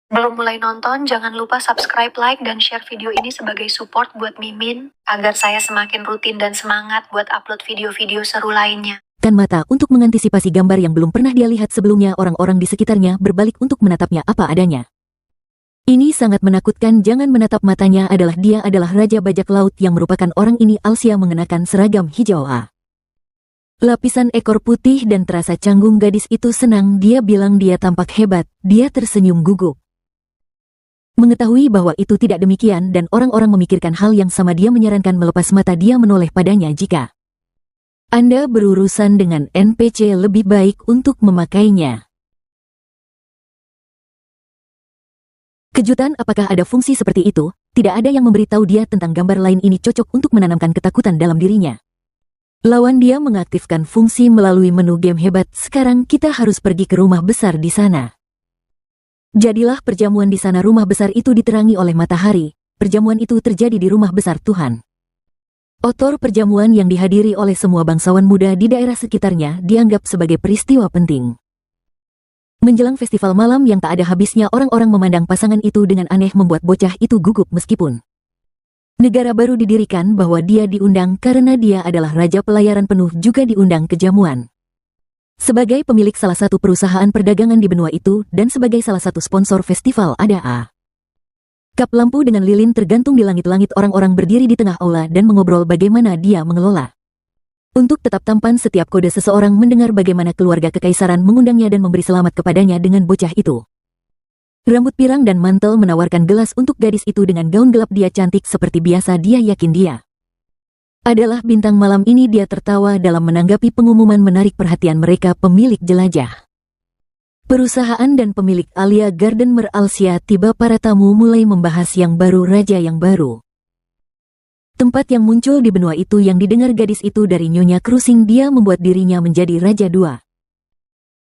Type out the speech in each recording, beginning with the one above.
Belum mulai nonton, jangan lupa subscribe, like, dan share video ini sebagai support buat Mimin, agar saya semakin rutin dan semangat buat upload video-video seru lainnya. Kan mata untuk mengantisipasi gambar yang belum pernah dia lihat sebelumnya. Orang-orang di sekitarnya berbalik untuk menatapnya apa adanya. Ini sangat menakutkan. Jangan menatap matanya. Dia adalah Raja Bajak Laut yang merupakan orang ini. Alsia mengenakan seragam hijau lapisan ekor putih dan terasa canggung. Gadis itu senang. Dia bilang dia tampak hebat. Dia tersenyum gugup. Mengetahui bahwa itu tidak demikian dan orang-orang memikirkan hal yang sama, dia menyarankan melepas mata. Dia menoleh padanya. Jika Anda berurusan dengan NPC, lebih baik untuk memakainya. Kejutan, apakah ada fungsi seperti itu? Tidak ada yang memberitahu dia tentang gambar lain. Ini cocok untuk menanamkan ketakutan dalam dirinya. Lawan dia mengaktifkan fungsi melalui menu game. Hebat, sekarang kita harus pergi ke rumah besar di sana. Jadilah perjamuan di sana. Rumah besar itu diterangi oleh matahari. Perjamuan itu terjadi di rumah besar Tuhan. Otor perjamuan yang dihadiri oleh semua bangsawan muda di daerah sekitarnya dianggap sebagai peristiwa penting. Menjelang festival malam yang tak ada habisnya, orang-orang memandang pasangan itu dengan aneh, membuat bocah itu gugup. Meskipun negara baru didirikan, bahwa dia diundang karena dia adalah raja pelayaran penuh, juga diundang ke jamuan. Sebagai pemilik salah satu perusahaan perdagangan di benua itu dan sebagai salah satu sponsor festival, ada kap lampu dengan lilin tergantung di langit-langit. Orang-orang berdiri di tengah aula dan mengobrol bagaimana dia mengelola. Untuk tetap tampan, setiap kode seseorang mendengar bagaimana keluarga kekaisaran mengundangnya dan memberi selamat kepadanya dengan bocah itu. Rambut pirang dan mantel menawarkan gelas untuk gadis itu dengan gaun gelap. Dia cantik seperti biasa. Dia yakin dia adalah bintang malam ini. Dia tertawa dalam menanggapi pengumuman menarik perhatian mereka. Pemilik jelajah perusahaan dan pemilik Alia Garden Alsia tiba. Para tamu mulai membahas yang baru, raja yang baru. Tempat yang muncul di benua itu yang didengar gadis itu dari Nyonya Cruising. Dia membuat dirinya menjadi Raja 2.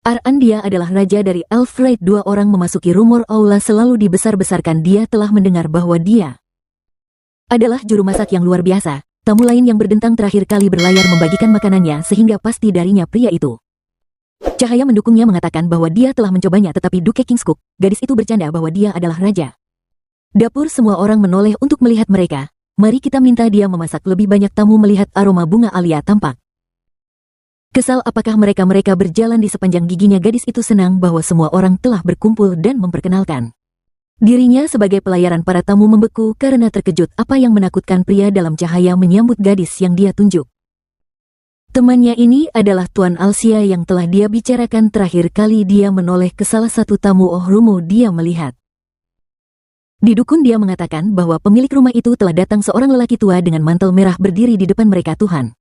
Aran, dia adalah raja dari Elfried. Dua orang memasuki rumor aula selalu dibesar-besarkan. Dia telah mendengar bahwa dia adalah juru masak yang luar biasa. Tamu lain yang berdentang terakhir kali berlayar membagikan makanannya sehingga pasti darinya pria itu. Cahaya mendukungnya mengatakan bahwa dia telah mencobanya, tetapi Duke Kingskook, gadis itu bercanda bahwa dia adalah raja dapur. Semua orang menoleh untuk melihat mereka. Mari kita minta dia memasak lebih banyak. Tamu melihat aroma bunga Alia tampak kesal. Apakah mereka berjalan di sepanjang giginya. Gadis itu senang bahwa semua orang telah berkumpul dan memperkenalkan dirinya sebagai pelayaran. Para tamu membeku karena terkejut. Apa yang menakutkan? Pria dalam cahaya menyambut gadis yang dia tunjuk. Temannya ini adalah Tuan Alsia yang telah dia bicarakan terakhir kali. Dia menoleh ke salah satu tamu. Oh Rumo, dia melihat di dukun. Dia mengatakan bahwa pemilik rumah itu telah datang. Seorang lelaki tua dengan mantel merah berdiri di depan mereka. Tuhan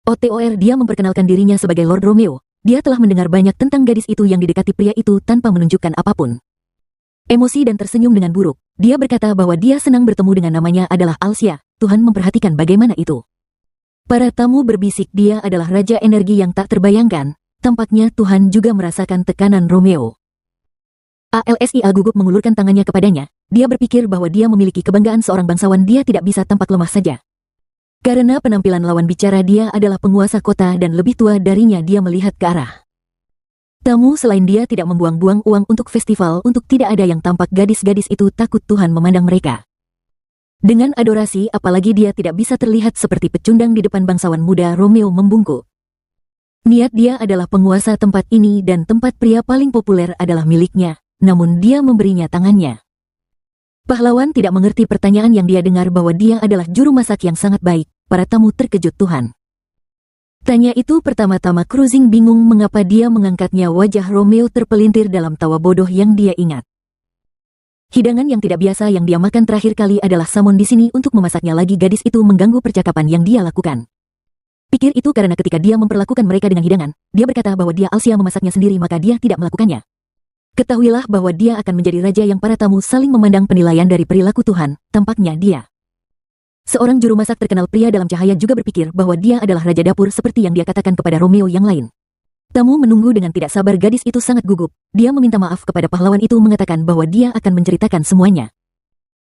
Otor, dia memperkenalkan dirinya sebagai Lord Romeo. Dia telah mendengar banyak tentang gadis itu yang didekati pria itu tanpa menunjukkan apapun emosi dan tersenyum dengan buruk. Dia berkata bahwa dia senang bertemu dengan namanya adalah Alsia. Tuhan memperhatikan bagaimana itu. Para tamu berbisik dia adalah raja energi yang tak terbayangkan. Tampaknya Tuhan juga merasakan tekanan Romeo. Alsia gugup mengulurkan tangannya kepadanya. Dia berpikir bahwa dia memiliki kebanggaan seorang bangsawan. Dia tidak bisa tampak lemah saja. Karena penampilan lawan bicara, dia adalah penguasa kota dan lebih tua darinya. Dia melihat ke arah tamu. Selain dia tidak membuang-buang uang untuk festival, untuk tidak ada yang tampak. Gadis-gadis itu takut. Tuhan memandang mereka dengan adorasi, apalagi dia tidak bisa terlihat seperti pecundang di depan bangsawan muda. Romeo membungkuk. Niat dia adalah penguasa tempat ini dan tempat pria paling populer adalah miliknya, namun dia memberinya tangannya. Pahlawan tidak mengerti pertanyaan yang dia dengar bahwa dia adalah juru masak yang sangat baik. Para tamu terkejut. Tuhan tanya itu. Pertama-tama Cruising bingung mengapa dia mengangkatnya. Wajah Romeo terpelintir dalam tawa bodoh yang dia ingat. Hidangan yang tidak biasa yang dia makan terakhir kali adalah salmon. Di sini untuk memasaknya lagi. Gadis itu mengganggu percakapan yang dia lakukan. Pikir itu karena ketika dia memperlakukan mereka dengan hidangan, dia berkata bahwa dia Alsia memasaknya sendiri, maka dia tidak melakukannya. Ketahuilah bahwa dia akan menjadi raja yang para tamu saling memandang penilaian dari perilaku Tuhan. Tampaknya dia seorang juru masak terkenal. Pria dalam cahaya juga berpikir bahwa dia adalah raja dapur seperti yang dia katakan kepada Romeo yang lain. Tamu menunggu dengan tidak sabar. Gadis itu sangat gugup. Dia meminta maaf kepada pahlawan itu, mengatakan bahwa dia akan menceritakan semuanya.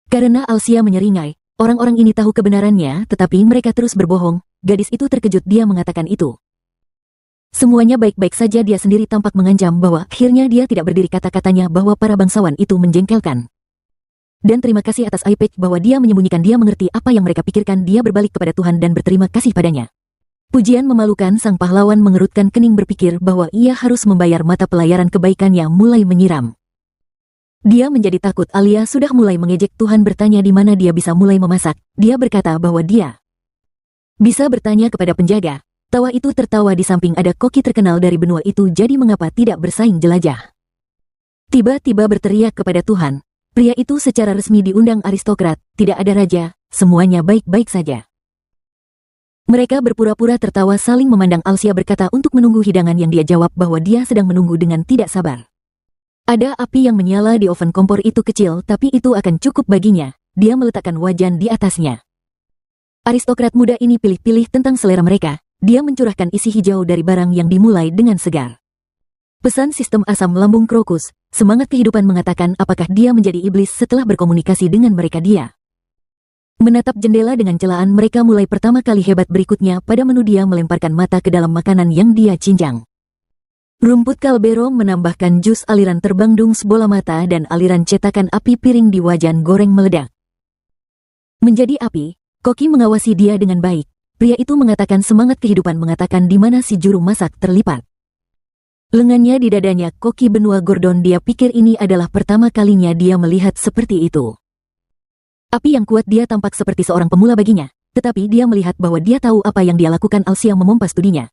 Karena Alsia menyeringai, orang-orang ini tahu kebenarannya, tetapi mereka terus berbohong. Gadis itu terkejut. Dia mengatakan itu Semuanya baik-baik saja, dia sendiri tampak mengancam bahwa akhirnya dia tidak berdiri, kata-katanya bahwa para bangsawan itu menjengkelkan. Dan terima kasih atas iPad bahwa dia menyembunyikan, dia mengerti apa yang mereka pikirkan, dia berbalik kepada Tuhan dan berterima kasih padanya. Pujian memalukan, sang pahlawan mengerutkan kening berpikir bahwa ia harus membayar mata pelayaran kebaikannya mulai menyiram. Dia menjadi takut, Alia sudah mulai mengejek. Tuhan bertanya di mana dia bisa mulai memasak. Dia berkata bahwa dia bisa bertanya kepada penjaga. Tawa itu tertawa, di samping ada koki terkenal dari benua itu, jadi mengapa tidak bersaing jelajah. Tiba-tiba berteriak kepada Tuhan. Pria itu secara resmi diundang aristokrat, tidak ada raja, semuanya baik-baik saja. Mereka berpura-pura tertawa saling memandang. Alsia berkata untuk menunggu hidangan yang dia jawab bahwa dia sedang menunggu dengan tidak sabar. Ada api yang menyala di oven kompor itu, kecil tapi itu akan cukup baginya. Dia meletakkan wajan di atasnya. Aristokrat muda ini pilih-pilih tentang selera mereka. Dia mencurahkan isi hijau dari barang yang dimulai dengan segar. Pesan sistem asam lambung Krokus, semangat kehidupan mengatakan apakah dia menjadi iblis setelah berkomunikasi dengan mereka. Dia menatap jendela dengan celaan. Mereka mulai pertama kali hebat. Berikutnya pada menu dia melemparkan mata ke dalam makanan yang dia cincang. Rumput Kalbero menambahkan jus, aliran terbang dungs bola mata dan aliran cetakan api piring di wajan goreng meledak. Menjadi api, koki mengawasi dia dengan baik. Pria itu mengatakan semangat kehidupan mengatakan di mana si juru masak terlipat. Lengannya di dadanya koki benua Gordon. Dia pikir ini adalah pertama kalinya dia melihat seperti itu. Api yang kuat, dia tampak seperti seorang pemula baginya, tetapi dia melihat bahwa dia tahu apa yang dia lakukan. Alsia memompas studinya,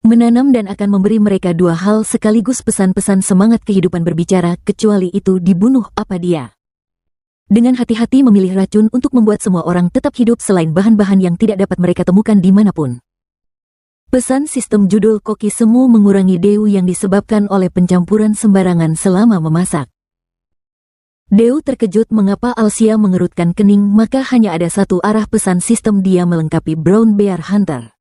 menanam dan akan memberi mereka dua hal sekaligus, pesan-pesan semangat kehidupan berbicara, kecuali itu dibunuh apa dia. Dengan hati-hati memilih racun untuk membuat semua orang tetap hidup selain bahan-bahan yang tidak dapat mereka temukan dimanapun. Pesan sistem judul koki semu mengurangi dew yang disebabkan oleh pencampuran sembarangan selama memasak. Dew terkejut mengapa Alsia mengerutkan kening, maka hanya ada satu arah pesan sistem dia melengkapi Brown Bear Hunter.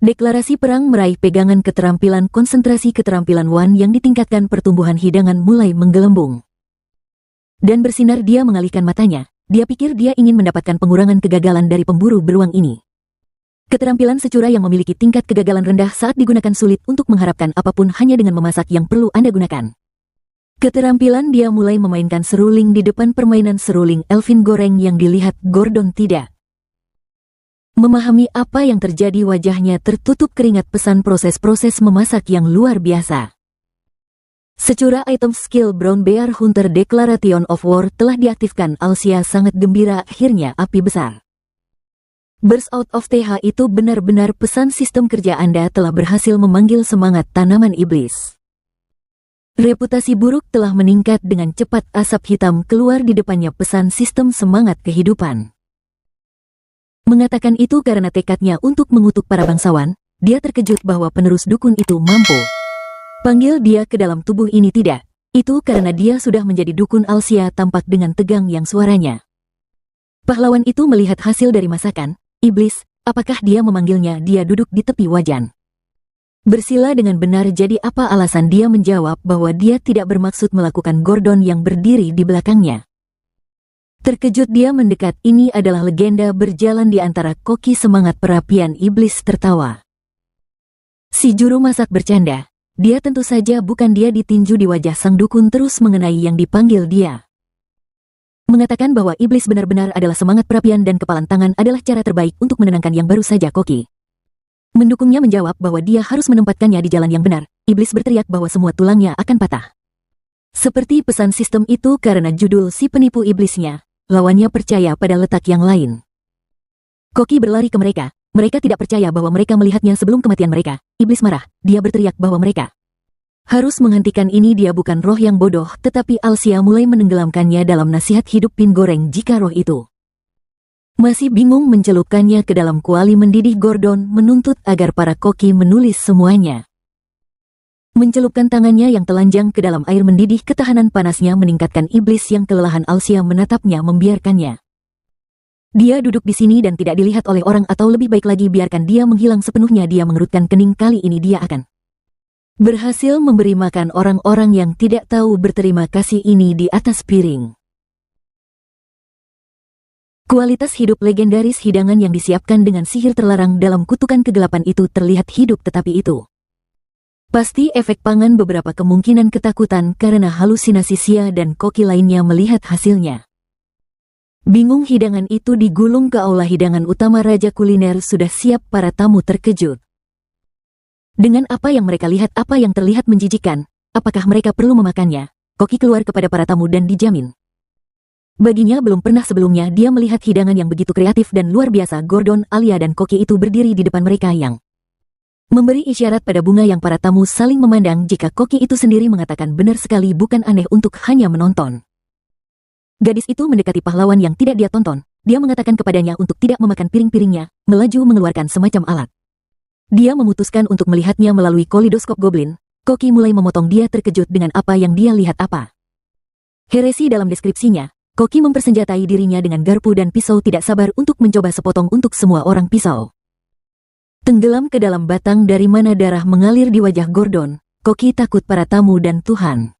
Deklarasi perang meraih pegangan keterampilan konsentrasi keterampilan Wan yang ditingkatkan pertumbuhan hidangan mulai menggelembung. Dan bersinar, dia mengalihkan matanya, dia pikir dia ingin mendapatkan pengurangan kegagalan dari pemburu beruang ini. Keterampilan secura yang memiliki tingkat kegagalan rendah saat digunakan sulit untuk mengharapkan apapun hanya dengan memasak yang perlu Anda gunakan. Keterampilan dia mulai memainkan seruling di depan permainan seruling Elvin goreng yang dilihat Gordon tidak memahami apa yang terjadi. Wajahnya tertutup keringat. Pesan proses-proses memasak yang luar biasa. Secura item skill Brown Bear Hunter Declaration of War telah diaktifkan. Alsia sangat gembira, akhirnya api besar burst out of TH itu benar-benar pesan sistem kerja Anda telah berhasil memanggil semangat tanaman iblis. Reputasi buruk telah meningkat dengan cepat. Asap hitam keluar di depannya. Pesan sistem semangat kehidupan mengatakan itu karena tekadnya untuk mengutuk para bangsawan. Dia terkejut bahwa penerus dukun itu mampu panggil dia ke dalam tubuh ini. Tidak, itu karena dia sudah menjadi dukun. Alsia tampak dengan tegang yang suaranya. Pahlawan itu melihat hasil dari masakan. Iblis, apakah dia memanggilnya? Dia duduk di tepi wajan. Bersila dengan benar. Jadi apa alasan dia menjawab bahwa dia tidak bermaksud melakukan Gordon yang berdiri di belakangnya. Terkejut dia mendekat. Ini adalah legenda berjalan di antara koki semangat perapian iblis tertawa. Si juru masak bercanda. Dia tentu saja bukan. Dia ditinju di wajah sang dukun terus mengenai yang dipanggil dia. Mengatakan bahwa iblis benar-benar adalah semangat perapian dan kepalan tangan adalah cara terbaik untuk menenangkan yang baru saja koki. Mendukungnya menjawab bahwa dia harus menempatkannya di jalan yang benar. Iblis berteriak bahwa semua tulangnya akan patah. Seperti pesan sistem itu karena judul si penipu iblisnya, lawannya percaya pada letak yang lain. Koki berlari ke mereka. Mereka tidak percaya bahwa mereka melihatnya sebelum kematian mereka. Iblis marah. Dia berteriak bahwa mereka harus menghentikan ini. Dia bukan roh yang bodoh, tetapi Alsia mulai menenggelamkannya dalam nasihat hidup pin goreng jika roh itu masih bingung mencelupkannya ke dalam kuali mendidih. Gordon menuntut agar para koki menulis semuanya. Mencelupkan tangannya yang telanjang ke dalam air mendidih, ketahanan panasnya meningkatkan. Iblis yang kelelahan. Alsia menatapnya membiarkannya. Dia duduk di sini dan tidak dilihat oleh orang, atau lebih baik lagi biarkan dia menghilang sepenuhnya. Dia mengerutkan kening. Kali ini dia akan berhasil memberi makan orang-orang yang tidak tahu berterima kasih ini di atas piring. Kualitas hidup legendaris hidangan yang disiapkan dengan sihir terlarang dalam kutukan kegelapan itu terlihat hidup, tetapi itu pasti efek pangan beberapa kemungkinan ketakutan karena halusinasi Xia dan koki lainnya melihat hasilnya. Bingung hidangan itu digulung ke aula hidangan utama Raja Kuliner, sudah siap para tamu terkejut. Dengan apa yang mereka lihat, apa yang terlihat menjijikan, apakah mereka perlu memakannya? Koki keluar kepada para tamu dan dijamin. Baginya belum pernah sebelumnya dia melihat hidangan yang begitu kreatif dan luar biasa. Gordon, Alia dan Koki itu berdiri di depan mereka yang memberi isyarat pada bunga yang para tamu saling memandang. Jika Koki itu sendiri mengatakan benar sekali, bukan aneh untuk hanya menonton. Gadis itu mendekati pahlawan yang tidak dia tonton. Dia mengatakan kepadanya untuk tidak memakan piring-piringnya, melaju mengeluarkan semacam alat. Dia memutuskan untuk melihatnya melalui kolidoskop goblin. Koki mulai memotong. Dia terkejut dengan apa yang dia lihat. Apa heresi dalam deskripsinya. Koki mempersenjatai dirinya dengan garpu dan pisau, tidak sabar untuk mencoba sepotong untuk semua orang. Pisau tenggelam ke dalam batang dari mana darah mengalir di wajah Gordon. Koki takut para tamu dan Tuhan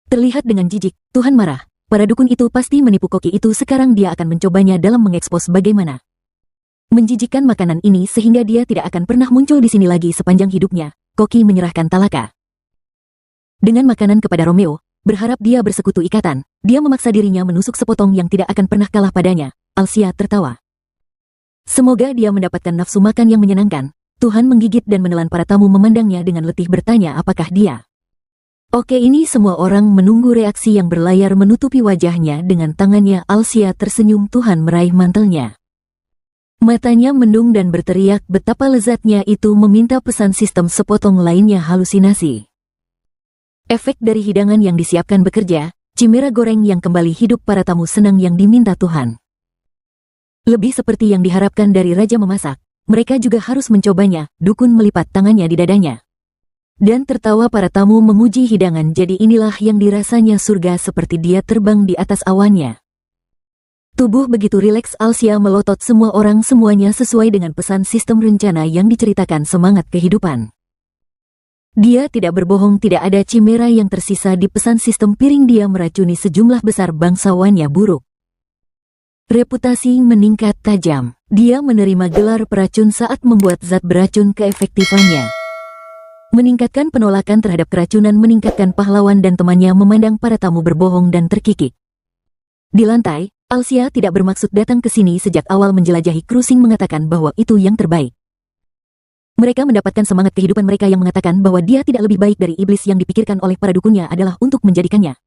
terlihat dengan jijik. Tuhan marah. Para dukun itu pasti menipu Koki itu. Sekarang dia akan mencobanya dalam mengekspos bagaimana menjijikan makanan ini sehingga dia tidak akan pernah muncul di sini lagi sepanjang hidupnya. Koki menyerahkan Talaka dengan makanan kepada Romeo, berharap dia bersekutu ikatan. Dia memaksa dirinya menusuk sepotong yang tidak akan pernah kalah padanya. Alsia tertawa. Semoga dia mendapatkan nafsu makan yang menyenangkan. Tuhan menggigit dan menelan. Para tamu memandangnya dengan letih, bertanya apakah dia oke. Ini semua orang menunggu reaksi yang berlayar menutupi wajahnya dengan tangannya. Alsia tersenyum. Tuhan meraih mantelnya. Matanya mendung dan berteriak betapa lezatnya itu meminta pesan sistem sepotong lainnya. Halusinasi. Efek dari hidangan yang disiapkan bekerja. Chimera goreng yang kembali hidup. Para tamu senang yang diminta Tuhan. Lebih seperti yang diharapkan dari raja memasak. Mereka juga harus mencobanya. Dukun melipat tangannya di dadanya dan tertawa. Para tamu memuji hidangan. Jadi inilah yang dirasanya surga, seperti dia terbang di atas awannya. Tubuh begitu rileks. Alsia melotot semua orang, semuanya sesuai dengan pesan sistem rencana yang diceritakan. Semangat kehidupan. Dia tidak berbohong, tidak ada chimera yang tersisa di pesan sistem piring. Dia meracuni sejumlah besar bangsawannya buruk. Reputasi meningkat tajam. Dia menerima gelar peracun saat membuat zat beracun. Keefektifannya meningkatkan penolakan terhadap keracunan, meningkatkan pahlawan dan temannya memandang para tamu berbohong dan terkikik. Di lantai, Alsia tidak bermaksud datang ke sini sejak awal menjelajahi cruising, mengatakan bahwa itu yang terbaik. Mereka mendapatkan semangat kehidupan. Mereka yang mengatakan bahwa dia tidak lebih baik dari iblis yang dipikirkan oleh para dukunnya adalah untuk menjadikannya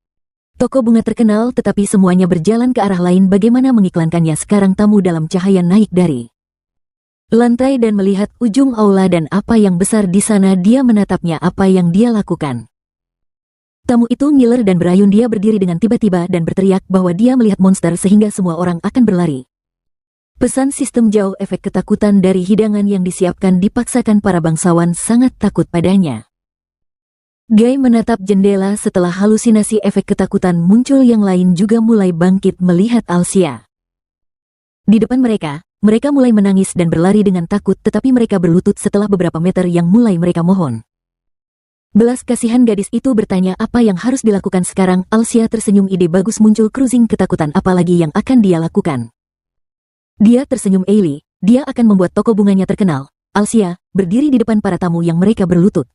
toko bunga terkenal, tetapi semuanya berjalan ke arah lain. Bagaimana mengiklankannya sekarang? Tamu dalam cahaya naik dari lantai dan melihat ujung aula dan apa yang besar di sana. Dia menatapnya. Apa yang dia lakukan? Tamu itu ngiler dan berayun. Dia berdiri dengan tiba-tiba dan berteriak bahwa dia melihat monster sehingga semua orang akan berlari. Pesan sistem jauh. Efek ketakutan dari hidangan yang disiapkan dipaksakan. Para bangsawan sangat takut padanya. Guy menatap jendela. Setelah halusinasi efek ketakutan muncul, yang lain juga mulai bangkit melihat Alsia. Di depan mereka mulai menangis dan berlari dengan takut, tetapi mereka berlutut setelah beberapa meter yang mulai mereka mohon. Belas kasihan gadis itu bertanya apa yang harus dilakukan sekarang. Alsia tersenyum. Ide bagus muncul. Cruising ketakutan, apalagi yang akan dia lakukan? Dia tersenyum. Ailey, dia akan membuat toko bunganya terkenal. Alsia berdiri di depan para tamu yang mereka berlutut.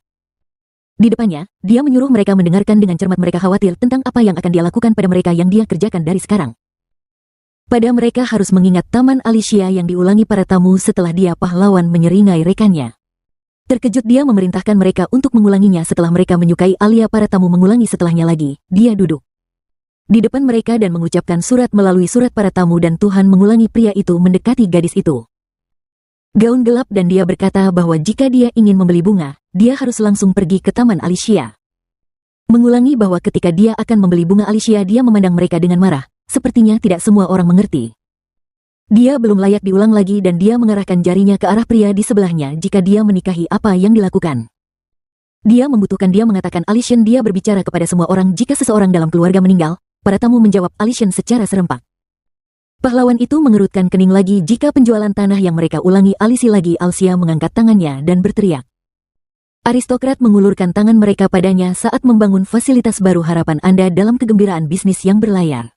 Di depannya, dia menyuruh mereka mendengarkan dengan cermat. Mereka khawatir tentang apa yang akan dia lakukan pada mereka yang dia kerjakan dari sekarang. Pada mereka harus mengingat Taman Alicia yang diulangi para tamu setelah dia pahlawan menyeringai rekannya. Terkejut dia memerintahkan mereka untuk mengulanginya. Setelah mereka menyukai Alia, para tamu mengulangi setelahnya lagi. Dia duduk di depan mereka dan mengucapkan surat melalui surat para tamu, dan Tuhan mengulangi. Pria itu mendekati gadis itu. Gaun gelap, dan dia berkata bahwa jika dia ingin membeli bunga, dia harus langsung pergi ke Taman Alicia. Mengulangi bahwa ketika dia akan membeli bunga Alicia, dia memandang mereka dengan marah. Sepertinya tidak semua orang mengerti. Dia belum layak diulang lagi, dan dia mengarahkan jarinya ke arah pria di sebelahnya. Jika dia menikahi, apa yang dilakukan? Dia membutuhkan. Dia mengatakan Alician. Dia berbicara kepada semua orang. Jika seseorang dalam keluarga meninggal, para tamu menjawab Alician secara serempak. Pahlawan itu mengerutkan kening lagi. Jika penjualan tanah yang mereka ulangi Alicia lagi. Alcia mengangkat tangannya dan berteriak. Aristokrat mengulurkan tangan mereka padanya saat membangun fasilitas baru. Harapan Anda dalam kegembiraan bisnis yang berlayar.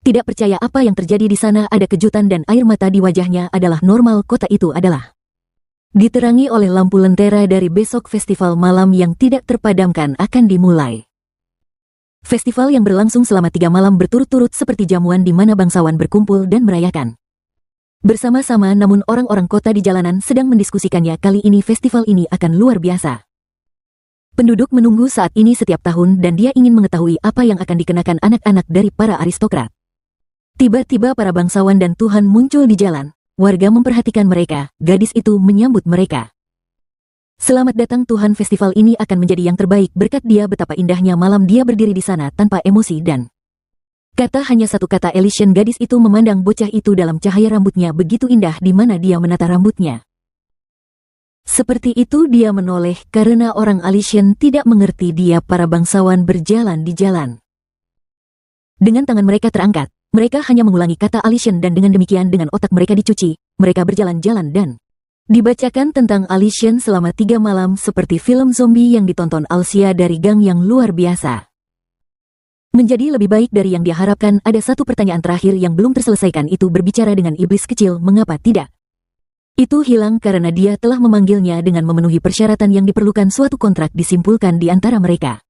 Tidak percaya apa yang terjadi di sana, ada kejutan dan air mata di wajahnya adalah normal. Kota itu adalah diterangi oleh lampu lentera dari besok festival malam yang tidak terpadamkan akan dimulai. Festival yang berlangsung selama 3 malam berturut-turut seperti jamuan di mana bangsawan berkumpul dan merayakan bersama-sama, namun orang-orang kota di jalanan sedang mendiskusikannya. Kali ini festival ini akan luar biasa. Penduduk menunggu saat ini setiap tahun dan dia ingin mengetahui apa yang akan dikenakan anak-anak dari para aristokrat. Tiba-tiba para bangsawan dan Tuhan muncul di jalan. Warga memperhatikan mereka, gadis itu menyambut mereka. Selamat datang Tuhan, festival ini akan menjadi yang terbaik berkat dia. Betapa indahnya malam dia berdiri di sana tanpa emosi dan kata hanya satu kata Elysian. Gadis itu memandang bocah itu dalam cahaya rambutnya begitu indah di mana dia menata rambutnya. Seperti itu dia menoleh karena orang Elysian tidak mengerti dia. Para bangsawan berjalan di jalan. Dengan tangan mereka terangkat, mereka hanya mengulangi kata Elysian dan dengan demikian dengan otak mereka dicuci, mereka berjalan-jalan dan dibacakan tentang Elysian selama 3 malam seperti film zombie yang ditonton Alsia dari gang yang luar biasa. Menjadi lebih baik dari yang dia harapkan. Ada satu pertanyaan terakhir yang belum terselesaikan, itu berbicara dengan iblis kecil. Mengapa tidak? Itu hilang karena dia telah memanggilnya dengan memenuhi persyaratan yang diperlukan. Suatu kontrak disimpulkan di antara mereka.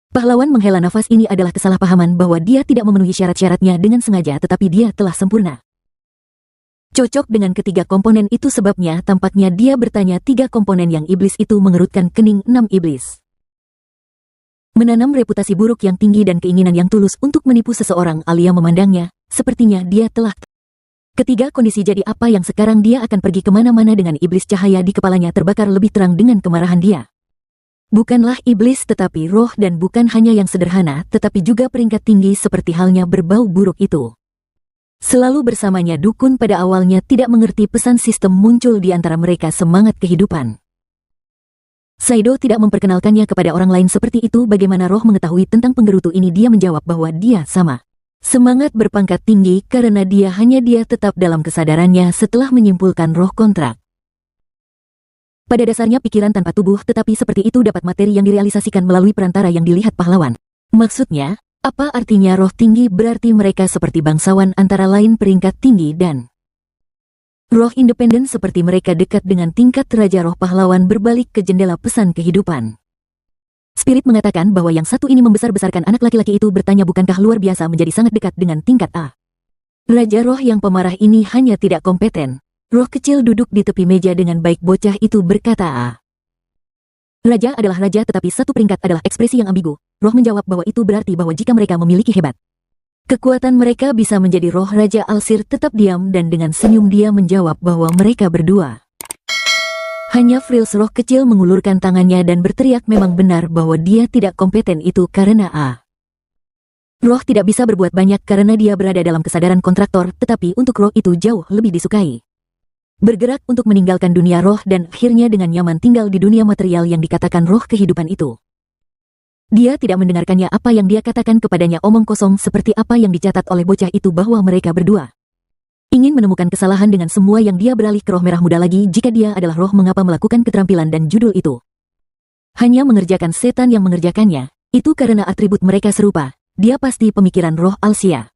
Pahlawan menghela nafas. Ini adalah kesalahpahaman bahwa dia tidak memenuhi syarat-syaratnya dengan sengaja, tetapi dia telah sempurna. Cocok dengan ketiga komponen itu sebabnya tampaknya dia bertanya 3 komponen yang iblis itu mengerutkan kening. 6 iblis menanam reputasi buruk yang tinggi dan keinginan yang tulus untuk menipu seseorang. Alia memandangnya, sepertinya dia telah ketiga kondisi. Jadi apa yang sekarang dia akan pergi kemana-mana dengan iblis. Cahaya di kepalanya terbakar lebih terang dengan kemarahan dia. Bukanlah iblis tetapi roh, dan bukan hanya yang sederhana tetapi juga peringkat tinggi seperti halnya berbau buruk itu. Selalu bersamanya dukun. Pada awalnya tidak mengerti pesan sistem muncul di antara mereka semangat kehidupan. Saido tidak memperkenalkannya kepada orang lain seperti itu. Bagaimana roh mengetahui tentang penggerutu ini? Dia menjawab bahwa dia sama semangat berpangkat tinggi karena dia tetap dalam kesadarannya setelah menyimpulkan roh kontrak. Pada dasarnya pikiran tanpa tubuh, tetapi seperti itu dapat materi yang direalisasikan melalui perantara yang dilihat pahlawan. Maksudnya, apa artinya roh tinggi? Berarti mereka seperti bangsawan antara lain peringkat tinggi dan roh independen seperti mereka dekat dengan tingkat raja. Roh pahlawan berbalik ke jendela pesan kehidupan. Spirit mengatakan bahwa yang satu ini membesar-besarkan anak laki-laki itu. Bertanya, bukankah luar biasa menjadi sangat dekat dengan tingkat A? Raja roh yang pemarah ini hanya tidak kompeten. Roh kecil duduk di tepi meja dengan baik. Bocah itu berkata, A. Raja adalah raja tetapi satu peringkat adalah ekspresi yang ambigu. Roh menjawab bahwa itu berarti bahwa jika mereka memiliki hebat kekuatan mereka bisa menjadi roh. Raja Alsir tetap diam dan dengan senyum dia menjawab bahwa mereka berdua hanya Frills. Roh kecil mengulurkan tangannya dan berteriak, memang benar bahwa dia tidak kompeten itu karena A. Roh tidak bisa berbuat banyak karena dia berada dalam kesadaran kontraktor, tetapi untuk roh itu jauh lebih disukai bergerak untuk meninggalkan dunia roh dan akhirnya dengan nyaman tinggal di dunia material yang dikatakan roh kehidupan itu. Dia tidak mendengarkannya. Apa yang dia katakan kepadanya omong kosong seperti apa yang dicatat oleh bocah itu bahwa mereka berdua ingin menemukan kesalahan dengan semua yang dia beralih ke roh merah muda lagi. Jika dia adalah roh, mengapa melakukan keterampilan dan judul itu? Hanya mengerjakan setan yang mengerjakannya. Itu karena atribut mereka serupa. Dia pasti pemikiran roh Alsia.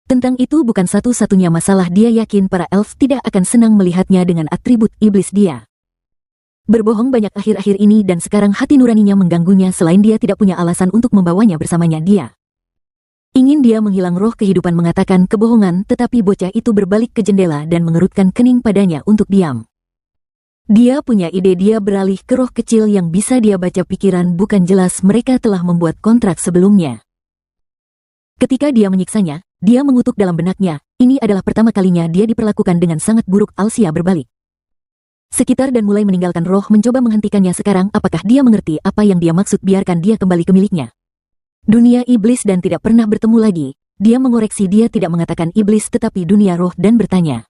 Tentang itu bukan satu-satunya masalah. Dia yakin para elf tidak akan senang melihatnya dengan atribut iblis. Dia berbohong banyak akhir-akhir ini dan sekarang hati nuraninya mengganggunya. Selain dia tidak punya alasan untuk membawanya bersamanya, dia ingin dia menghilang. Roh kehidupan mengatakan kebohongan, tetapi bocah itu berbalik ke jendela dan mengerutkan kening padanya untuk diam. Dia punya ide. Dia beralih ke roh kecil yang bisa dia baca pikiran. Bukan jelas mereka telah membuat kontrak sebelumnya. Ketika dia menyiksanya, dia mengutuk dalam benaknya. Ini adalah pertama kalinya dia diperlakukan dengan sangat buruk. Alsia berbalik sekitar dan mulai meninggalkan roh, mencoba menghentikannya. Sekarang apakah dia mengerti apa yang dia maksud? Biarkan dia kembali ke miliknya, dunia iblis, dan tidak pernah bertemu lagi. Dia mengoreksi, dia tidak mengatakan iblis tetapi dunia roh, dan bertanya.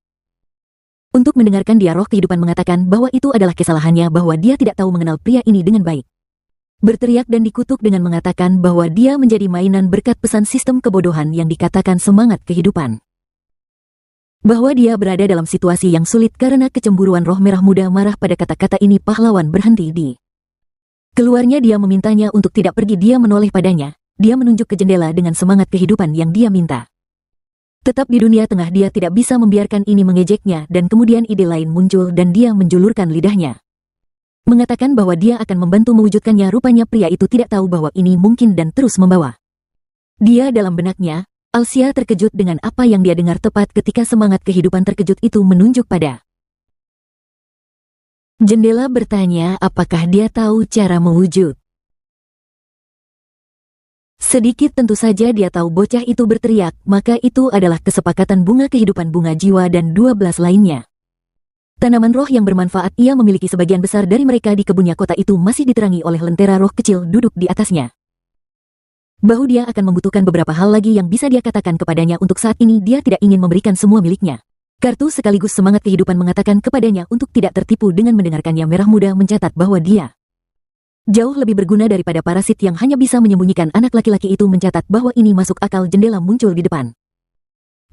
Untuk mendengarkan dia, roh kehidupan mengatakan bahwa itu adalah kesalahannya, bahwa dia tidak tahu mengenal pria ini dengan baik. Berteriak dan dikutuk dengan mengatakan bahwa dia menjadi mainan berkat pesan sistem kebodohan yang dikatakan semangat kehidupan. Bahwa dia berada dalam situasi yang sulit karena kecemburuan. Roh merah muda marah pada kata-kata ini. Pahlawan berhenti di keluarnya. Dia memintanya untuk tidak pergi. Dia menoleh padanya. dia menunjuk ke jendela dengan semangat kehidupan yang dia minta. Tetap di dunia tengah dia tidak bisa membiarkan ini mengejeknya dan kemudian ide lain muncul dan dia menjulurkan lidahnya. Mengatakan bahwa dia akan membantu mewujudkannya. Rupanya pria itu tidak tahu bahwa ini mungkin dan terus membawa. Dia dalam benaknya, Alsia terkejut dengan apa yang dia dengar tepat ketika semangat kehidupan terkejut itu menunjuk pada jendela bertanya apakah dia tahu cara mewujud. Sedikit tentu saja dia tahu bocah itu berteriak, maka itu adalah kesepakatan bunga kehidupan, bunga jiwa dan 12 lainnya. Tanaman roh yang bermanfaat ia memiliki, sebagian besar dari mereka di kebunnya. Kota itu masih diterangi oleh lentera roh kecil duduk di atasnya. Bahwa dia akan membutuhkan beberapa hal lagi yang bisa dia katakan kepadanya. Untuk saat ini dia tidak ingin memberikan semua miliknya. Kartu sekaligus semangat kehidupan mengatakan kepadanya untuk tidak tertipu dengan mendengarkannya. Merah muda mencatat bahwa dia jauh lebih berguna daripada parasit yang hanya bisa menyembunyikan. Anak laki-laki itu mencatat bahwa ini masuk akal. Jendela muncul di depan.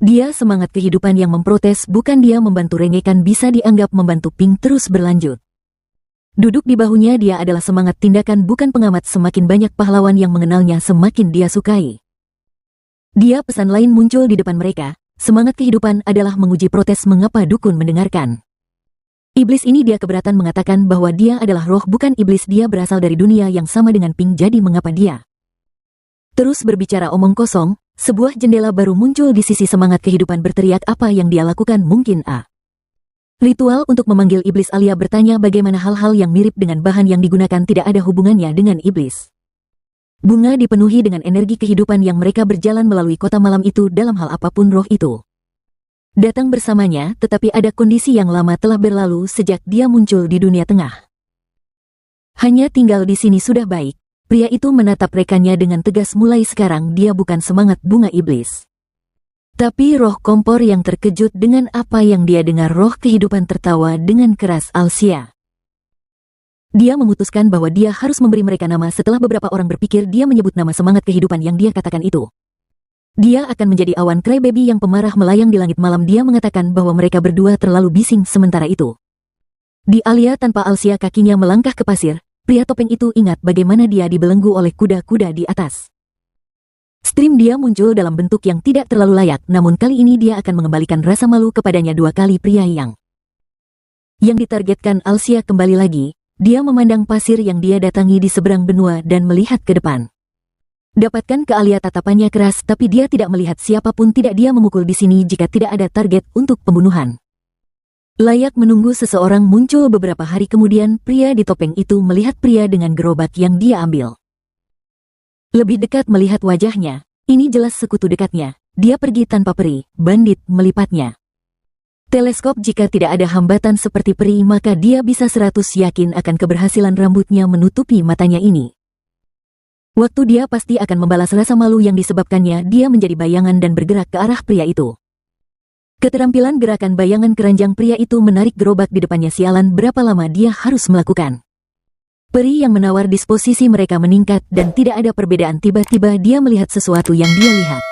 Dia semangat kehidupan yang memprotes, bukan dia membantu. Rengekan bisa dianggap membantu. Pink terus berlanjut. Duduk di bahunya dia adalah semangat tindakan, bukan pengamat. Semakin banyak pahlawan yang mengenalnya semakin dia sukai. Dia pesan lain muncul di depan mereka. Semangat kehidupan adalah menguji protes. Mengapa dukun mendengarkan? Iblis ini dia keberatan mengatakan bahwa dia adalah roh bukan iblis. Dia berasal dari dunia yang sama dengan Pink. Jadi mengapa dia terus berbicara omong kosong? Sebuah jendela baru muncul di sisi semangat kehidupan berteriak. Apa yang dia lakukan? Mungkin ritual untuk memanggil iblis. Alia bertanya bagaimana hal-hal yang mirip dengan bahan yang digunakan tidak ada hubungannya dengan iblis. Bunga dipenuhi dengan energi kehidupan yang mereka berjalan melalui kota malam itu. Dalam hal apapun roh itu datang bersamanya, tetapi ada kondisi yang lama telah berlalu sejak dia muncul di dunia tengah. Hanya tinggal di sini sudah baik. Pria itu menatap rekannya dengan tegas. Mulai sekarang dia bukan semangat bunga iblis, tapi roh kompor. Yang terkejut dengan apa yang dia dengar, roh kehidupan tertawa dengan keras. Alsia. Dia memutuskan bahwa dia harus memberi mereka nama. Setelah beberapa orang berpikir, dia menyebut nama semangat kehidupan yang dia katakan itu. Dia akan menjadi awan crybaby yang pemarah melayang di langit malam. Dia mengatakan bahwa mereka berdua terlalu bising. Sementara itu, di Alia tanpa Alsia kakinya melangkah ke pasir. Pria topeng itu ingat bagaimana dia dibelenggu oleh kuda-kuda di atas. Stream dia muncul dalam bentuk yang tidak terlalu layak, namun kali ini dia akan mengembalikan rasa malu kepadanya 2 kali. Pria yang ditargetkan Alsia kembali lagi. Dia memandang pasir yang dia datangi di seberang benua dan melihat ke depan. Dapatkan ke Alia tatapannya keras, tapi dia tidak melihat siapapun. Tidak dia memukul di sini jika tidak ada target untuk pembunuhan. Layak menunggu seseorang muncul beberapa hari kemudian. Pria di topeng itu melihat pria dengan gerobak yang dia ambil. Lebih dekat melihat wajahnya, ini jelas sekutu dekatnya. Dia pergi tanpa peri. Bandit melipatnya teleskop. Jika tidak ada hambatan seperti peri, maka dia bisa 100 yakin akan keberhasilan rambutnya menutupi matanya ini. Waktu dia pasti akan membalas rasa malu yang disebabkannya. Dia menjadi bayangan dan bergerak ke arah pria itu. Keterampilan gerakan bayangan keranjang pria itu menarik gerobak di depannya. Sialan, berapa lama dia harus melakukan? Peri yang menawar disposisi mereka meningkat dan tidak ada perbedaan. Tiba-tiba dia melihat sesuatu yang dia lihat.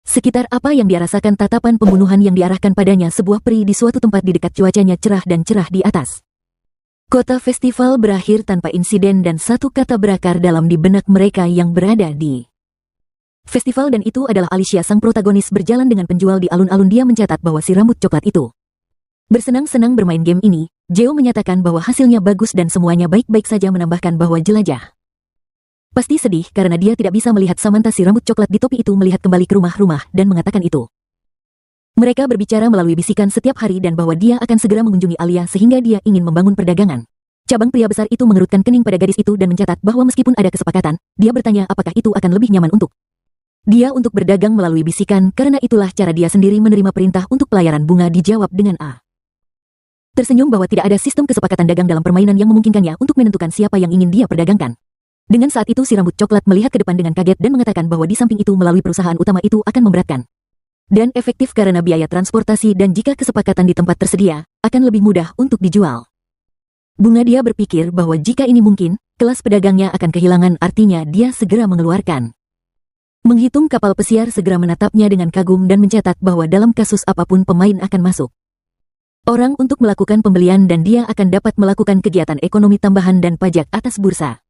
Sekitar apa yang dia rasakan, tatapan pembunuhan yang diarahkan padanya. Sebuah peri di suatu tempat di dekat. Cuacanya cerah dan cerah di atas. Kota festival berakhir tanpa insiden dan satu kata berakar dalam di benak mereka yang berada di festival, dan itu adalah Alicia. Sang protagonis berjalan dengan penjual di alun-alun. Dia mencatat bahwa si rambut coklat itu bersenang-senang bermain game ini. Jeo menyatakan bahwa hasilnya bagus dan semuanya baik-baik saja, menambahkan bahwa jelajah pasti sedih karena dia tidak bisa melihat Samantha. Si rambut coklat di topi itu melihat kembali ke rumah-rumah dan mengatakan itu. Mereka berbicara melalui bisikan setiap hari dan bahwa dia akan segera mengunjungi Alia sehingga dia ingin membangun perdagangan. Cabang pria besar itu mengerutkan kening pada gadis itu dan mencatat bahwa meskipun ada kesepakatan, dia bertanya apakah itu akan lebih nyaman untuk dia untuk berdagang melalui bisikan. Karena itulah cara dia sendiri menerima perintah untuk pelayaran bunga. Dijawab dengan tersenyum bahwa tidak ada sistem kesepakatan dagang dalam permainan yang memungkinkannya untuk menentukan siapa yang ingin dia perdagangkan. Dengan saat itu si rambut coklat melihat ke depan dengan kaget dan mengatakan bahwa di samping itu melalui perusahaan utama itu akan memberatkan dan efektif karena biaya transportasi, dan jika kesepakatan di tempat tersedia, akan lebih mudah untuk dijual. Bunga dia berpikir bahwa jika ini mungkin, kelas pedagangnya akan kehilangan artinya. Dia segera mengeluarkan menghitung kapal pesiar, segera menatapnya dengan kagum dan mencatat bahwa dalam kasus apapun pemain akan masuk orang untuk melakukan pembelian dan dia akan dapat melakukan kegiatan ekonomi tambahan dan pajak atas bursa.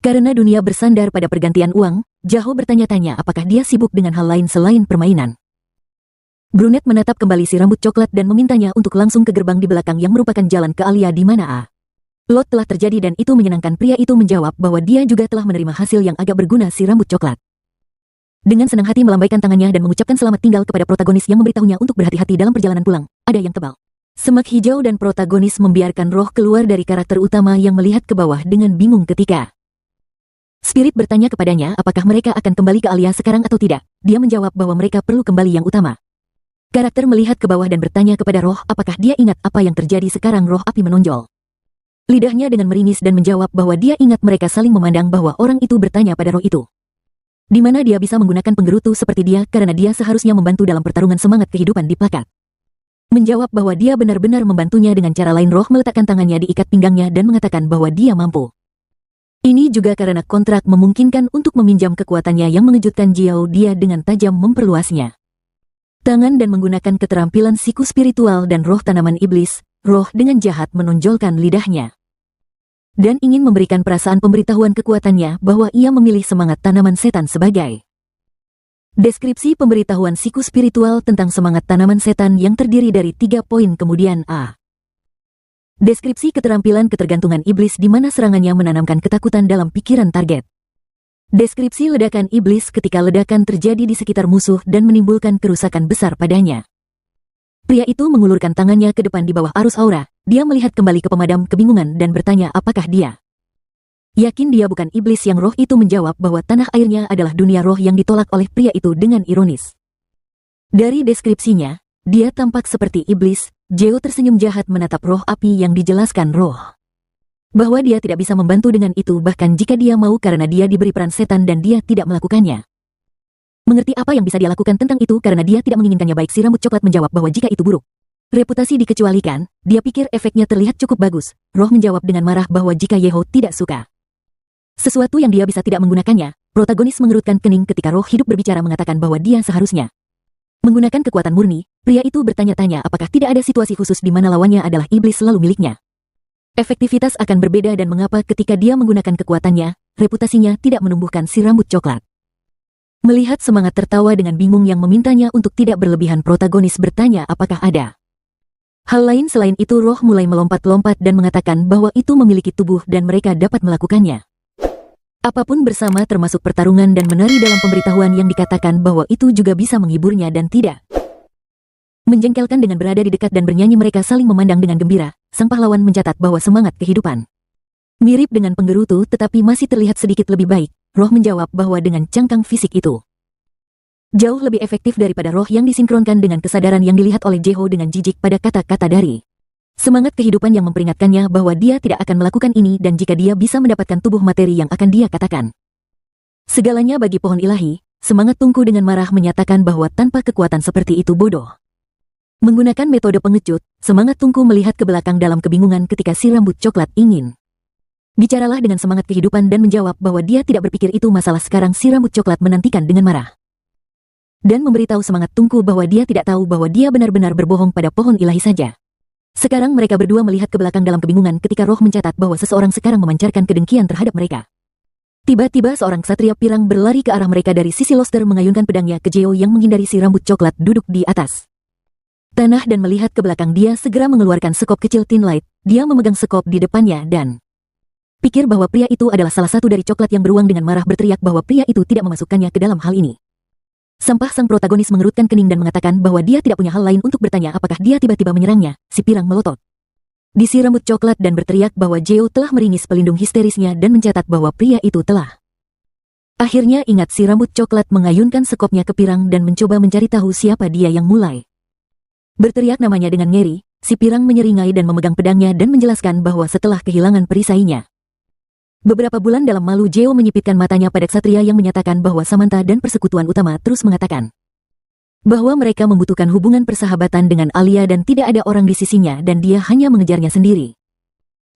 Karena dunia bersandar pada pergantian uang, Jaho bertanya-tanya apakah dia sibuk dengan hal lain selain permainan. Brunette menatap kembali si rambut coklat dan memintanya untuk langsung ke gerbang di belakang yang merupakan jalan ke Alia di mana lot telah terjadi dan itu menyenangkan. Pria itu menjawab bahwa dia juga telah menerima hasil yang agak berguna si rambut coklat. Dengan senang hati melambaikan tangannya dan mengucapkan selamat tinggal kepada protagonis yang memberitahunya untuk berhati-hati dalam perjalanan pulang. Ada yang tebal. Semak hijau dan protagonis membiarkan roh keluar dari karakter utama yang melihat ke bawah dengan bingung ketika Spirit bertanya kepadanya apakah mereka akan kembali ke Alia sekarang atau tidak. Dia menjawab bahwa mereka perlu kembali yang utama. Karakter melihat ke bawah dan bertanya kepada roh apakah dia ingat apa yang terjadi sekarang. Roh api menonjol lidahnya dengan meringis dan menjawab bahwa dia ingat. Mereka saling memandang bahwa orang itu bertanya pada roh itu, di mana dia bisa menggunakan penggerutu seperti dia karena dia seharusnya membantu dalam pertarungan semangat kehidupan di plakat. Menjawab bahwa dia benar-benar membantunya dengan cara lain. Roh meletakkan tangannya di ikat pinggangnya dan mengatakan bahwa dia mampu. Ini juga karena kontrak memungkinkan untuk meminjam kekuatannya yang mengejutkan Jiao. Dia dengan tajam memperluasnya tangan dan menggunakan keterampilan siku spiritual dan roh tanaman iblis. Roh dengan jahat menonjolkan lidahnya dan ingin memberikan perasaan pemberitahuan kekuatannya bahwa ia memilih semangat tanaman setan sebagai deskripsi pemberitahuan siku spiritual tentang semangat tanaman setan yang terdiri dari 3 poin. Kemudian deskripsi keterampilan ketergantungan iblis di mana serangannya menanamkan ketakutan dalam pikiran target. Deskripsi ledakan iblis ketika ledakan terjadi di sekitar musuh dan menimbulkan kerusakan besar padanya. Pria itu mengulurkan tangannya ke depan di bawah arus aura. Dia melihat kembali ke pemadam kebingungan dan bertanya apakah dia yakin dia bukan iblis. Yang roh itu menjawab bahwa tanah airnya adalah dunia roh yang ditolak oleh pria itu dengan ironis. Dari deskripsinya, dia tampak seperti iblis. Jeo tersenyum jahat menatap roh api yang dijelaskan roh bahwa dia tidak bisa membantu dengan itu bahkan jika dia mau karena dia diberi peran setan dan dia tidak melakukannya. Mengerti apa yang bisa dia lakukan tentang itu karena dia tidak menginginkannya. Baik, si rambut coklat menjawab bahwa jika itu buruk reputasi dikecualikan, dia pikir efeknya terlihat cukup bagus. Roh menjawab dengan marah bahwa jika Yeho tidak suka sesuatu yang dia bisa tidak menggunakannya. Protagonis mengerutkan kening ketika roh hidup berbicara mengatakan bahwa dia seharusnya menggunakan kekuatan murni. Pria itu bertanya-tanya apakah tidak ada situasi khusus di mana lawannya adalah iblis selalu miliknya. Efektivitas akan berbeda dan mengapa ketika dia menggunakan kekuatannya, reputasinya tidak menumbuhkan. Si rambut coklat melihat semangat tertawa dengan bingung yang memintanya untuk tidak berlebihan. Protagonis bertanya apakah ada hal lain selain itu. Roh mulai melompat-lompat dan mengatakan bahwa itu memiliki tubuh dan mereka dapat melakukannya apapun bersama termasuk pertarungan dan menari dalam pemberitahuan yang dikatakan bahwa itu juga bisa menghiburnya dan tidak menjengkelkan. Dengan berada di dekat dan bernyanyi mereka saling memandang dengan gembira. Sang pahlawan mencatat bahwa semangat kehidupan mirip dengan penggerutu tetapi masih terlihat sedikit lebih baik. Roh menjawab bahwa dengan cangkang fisik itu jauh lebih efektif daripada roh yang disinkronkan dengan kesadaran yang dilihat oleh Jeho dengan jijik pada kata-kata dari semangat kehidupan yang memperingatkannya bahwa dia tidak akan melakukan ini dan jika dia bisa mendapatkan tubuh materi yang akan dia katakan segalanya bagi pohon ilahi. Semangat tungku dengan marah menyatakan bahwa tanpa kekuatan seperti itu bodoh. Menggunakan metode pengecut, semangat tungku melihat ke belakang dalam kebingungan ketika si rambut coklat ingin bicaralah dengan semangat kehidupan dan menjawab bahwa dia tidak berpikir itu masalah sekarang. Si rambut coklat menantikan dengan marah dan memberitahu semangat tungku bahwa dia tidak tahu bahwa dia benar-benar berbohong pada pohon ilahi saja. Sekarang mereka berdua melihat ke belakang dalam kebingungan ketika roh mencatat bahwa seseorang sekarang memancarkan kedengkian terhadap mereka. Tiba-tiba seorang ksatria pirang berlari ke arah mereka dari sisi Loster mengayunkan pedangnya ke Jeo yang menghindari si rambut coklat duduk di atas tanah dan melihat ke belakang. Dia segera mengeluarkan sekop kecil tin light. Dia memegang sekop di depannya dan pikir bahwa pria itu adalah salah satu dari coklat yang beruang dengan marah berteriak bahwa pria itu tidak memasukkannya ke dalam hal ini. Sampah sang protagonis mengerutkan kening dan mengatakan bahwa dia tidak punya hal lain untuk bertanya apakah dia tiba-tiba menyerangnya. Si pirang melotot di si rambut coklat dan berteriak bahwa Jeo telah meringis pelindung histerisnya dan mencatat bahwa pria itu telah akhirnya ingat. Si rambut coklat mengayunkan sekopnya ke pirang dan mencoba mencari tahu siapa dia yang mulai berteriak namanya dengan ngeri. Si pirang menyeringai dan memegang pedangnya dan menjelaskan bahwa setelah kehilangan perisainya beberapa bulan dalam malu, Jeo menyipitkan matanya pada ksatria yang menyatakan bahwa Samantha dan persekutuan utama terus mengatakan bahwa mereka membutuhkan hubungan persahabatan dengan Alia dan tidak ada orang di sisinya dan dia hanya mengejarnya sendiri.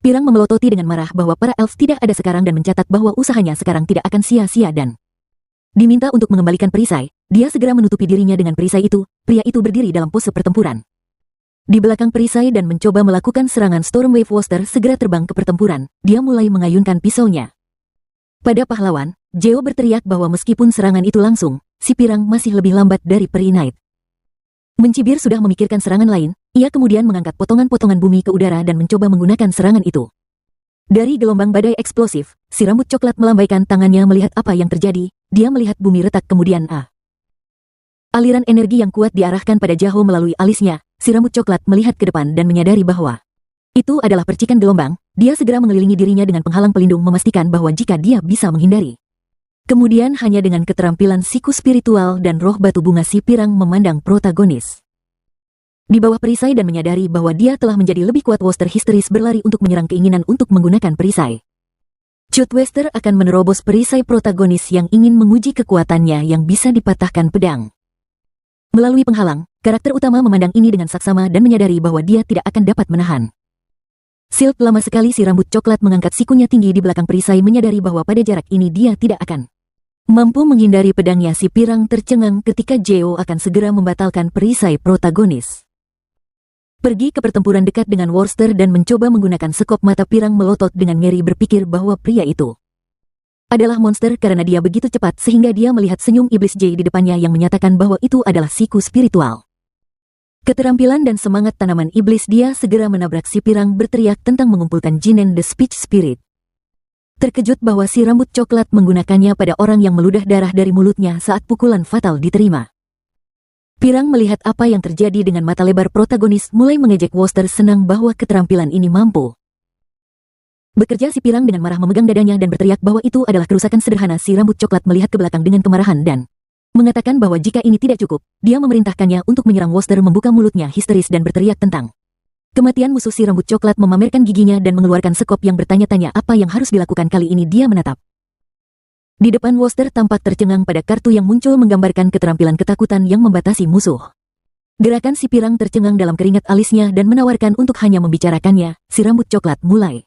Pirang memelototi dengan marah bahwa para elf tidak ada sekarang dan mencatat bahwa usahanya sekarang tidak akan sia-sia dan diminta untuk mengembalikan perisai. Dia segera menutupi dirinya dengan perisai itu. Pria itu berdiri dalam pose pertempuran di belakang perisai dan mencoba melakukan serangan. Stormwave Woster segera terbang ke pertempuran. Dia mulai mengayunkan pisaunya. Pada pahlawan, Jeo berteriak bahwa meskipun serangan itu langsung, si pirang masih lebih lambat dari peri Knight. Mencibir sudah memikirkan serangan lain, ia kemudian mengangkat potongan-potongan bumi ke udara dan mencoba menggunakan serangan itu. Dari gelombang badai eksplosif, si rambut coklat melambaikan tangannya melihat apa yang terjadi, dia melihat bumi retak kemudian aliran energi yang kuat diarahkan pada Jaho melalui alisnya, si rambut coklat melihat ke depan dan menyadari bahwa itu adalah percikan gelombang, dia segera mengelilingi dirinya dengan penghalang pelindung memastikan bahwa jika dia bisa menghindari. Kemudian hanya dengan keterampilan siku spiritual dan roh batu bunga si pirang memandang protagonis di bawah perisai dan menyadari bahwa dia telah menjadi lebih kuat. Wester histeris berlari untuk menyerang keinginan untuk menggunakan perisai. Cut Wester akan menerobos perisai protagonis yang ingin menguji kekuatannya yang bisa dipatahkan pedang. Melalui penghalang, karakter utama memandang ini dengan saksama dan menyadari bahwa dia tidak akan dapat menahan. Silp lama sekali si rambut coklat mengangkat sikunya tinggi di belakang perisai menyadari bahwa pada jarak ini dia tidak akan mampu menghindari pedangnya. Si pirang tercengang ketika Jeo akan segera membatalkan perisai protagonis. Pergi ke pertempuran dekat dengan Worcester dan mencoba menggunakan sekop. Mata pirang melotot dengan ngeri berpikir bahwa pria itu adalah monster karena dia begitu cepat sehingga dia melihat senyum iblis J di depannya yang menyatakan bahwa itu adalah siku spiritual. Keterampilan dan semangat tanaman iblis, dia segera menabrak si pirang berteriak tentang mengumpulkan Jinen the Speech Spirit. Terkejut bahwa si rambut coklat menggunakannya pada orang yang meludah darah dari mulutnya saat pukulan fatal diterima. Pirang melihat apa yang terjadi dengan mata lebar. Protagonis mulai mengejek Worcester senang bahwa keterampilan ini mampu bekerja. Si pirang dengan marah memegang dadanya dan berteriak bahwa itu adalah kerusakan sederhana. Si rambut coklat melihat ke belakang dengan kemarahan dan mengatakan bahwa jika ini tidak cukup, dia memerintahkannya untuk menyerang Worcester. Membuka mulutnya histeris dan berteriak tentang kematian musuh. Si rambut coklat memamerkan giginya dan mengeluarkan sekop yang bertanya-tanya apa yang harus dilakukan. Kali ini dia menatap di depan Worcester tampak tercengang pada kartu yang muncul menggambarkan keterampilan ketakutan yang membatasi musuh. Gerakan si pirang tercengang dalam keringat alisnya dan menawarkan untuk hanya membicarakannya. Si rambut coklat mulai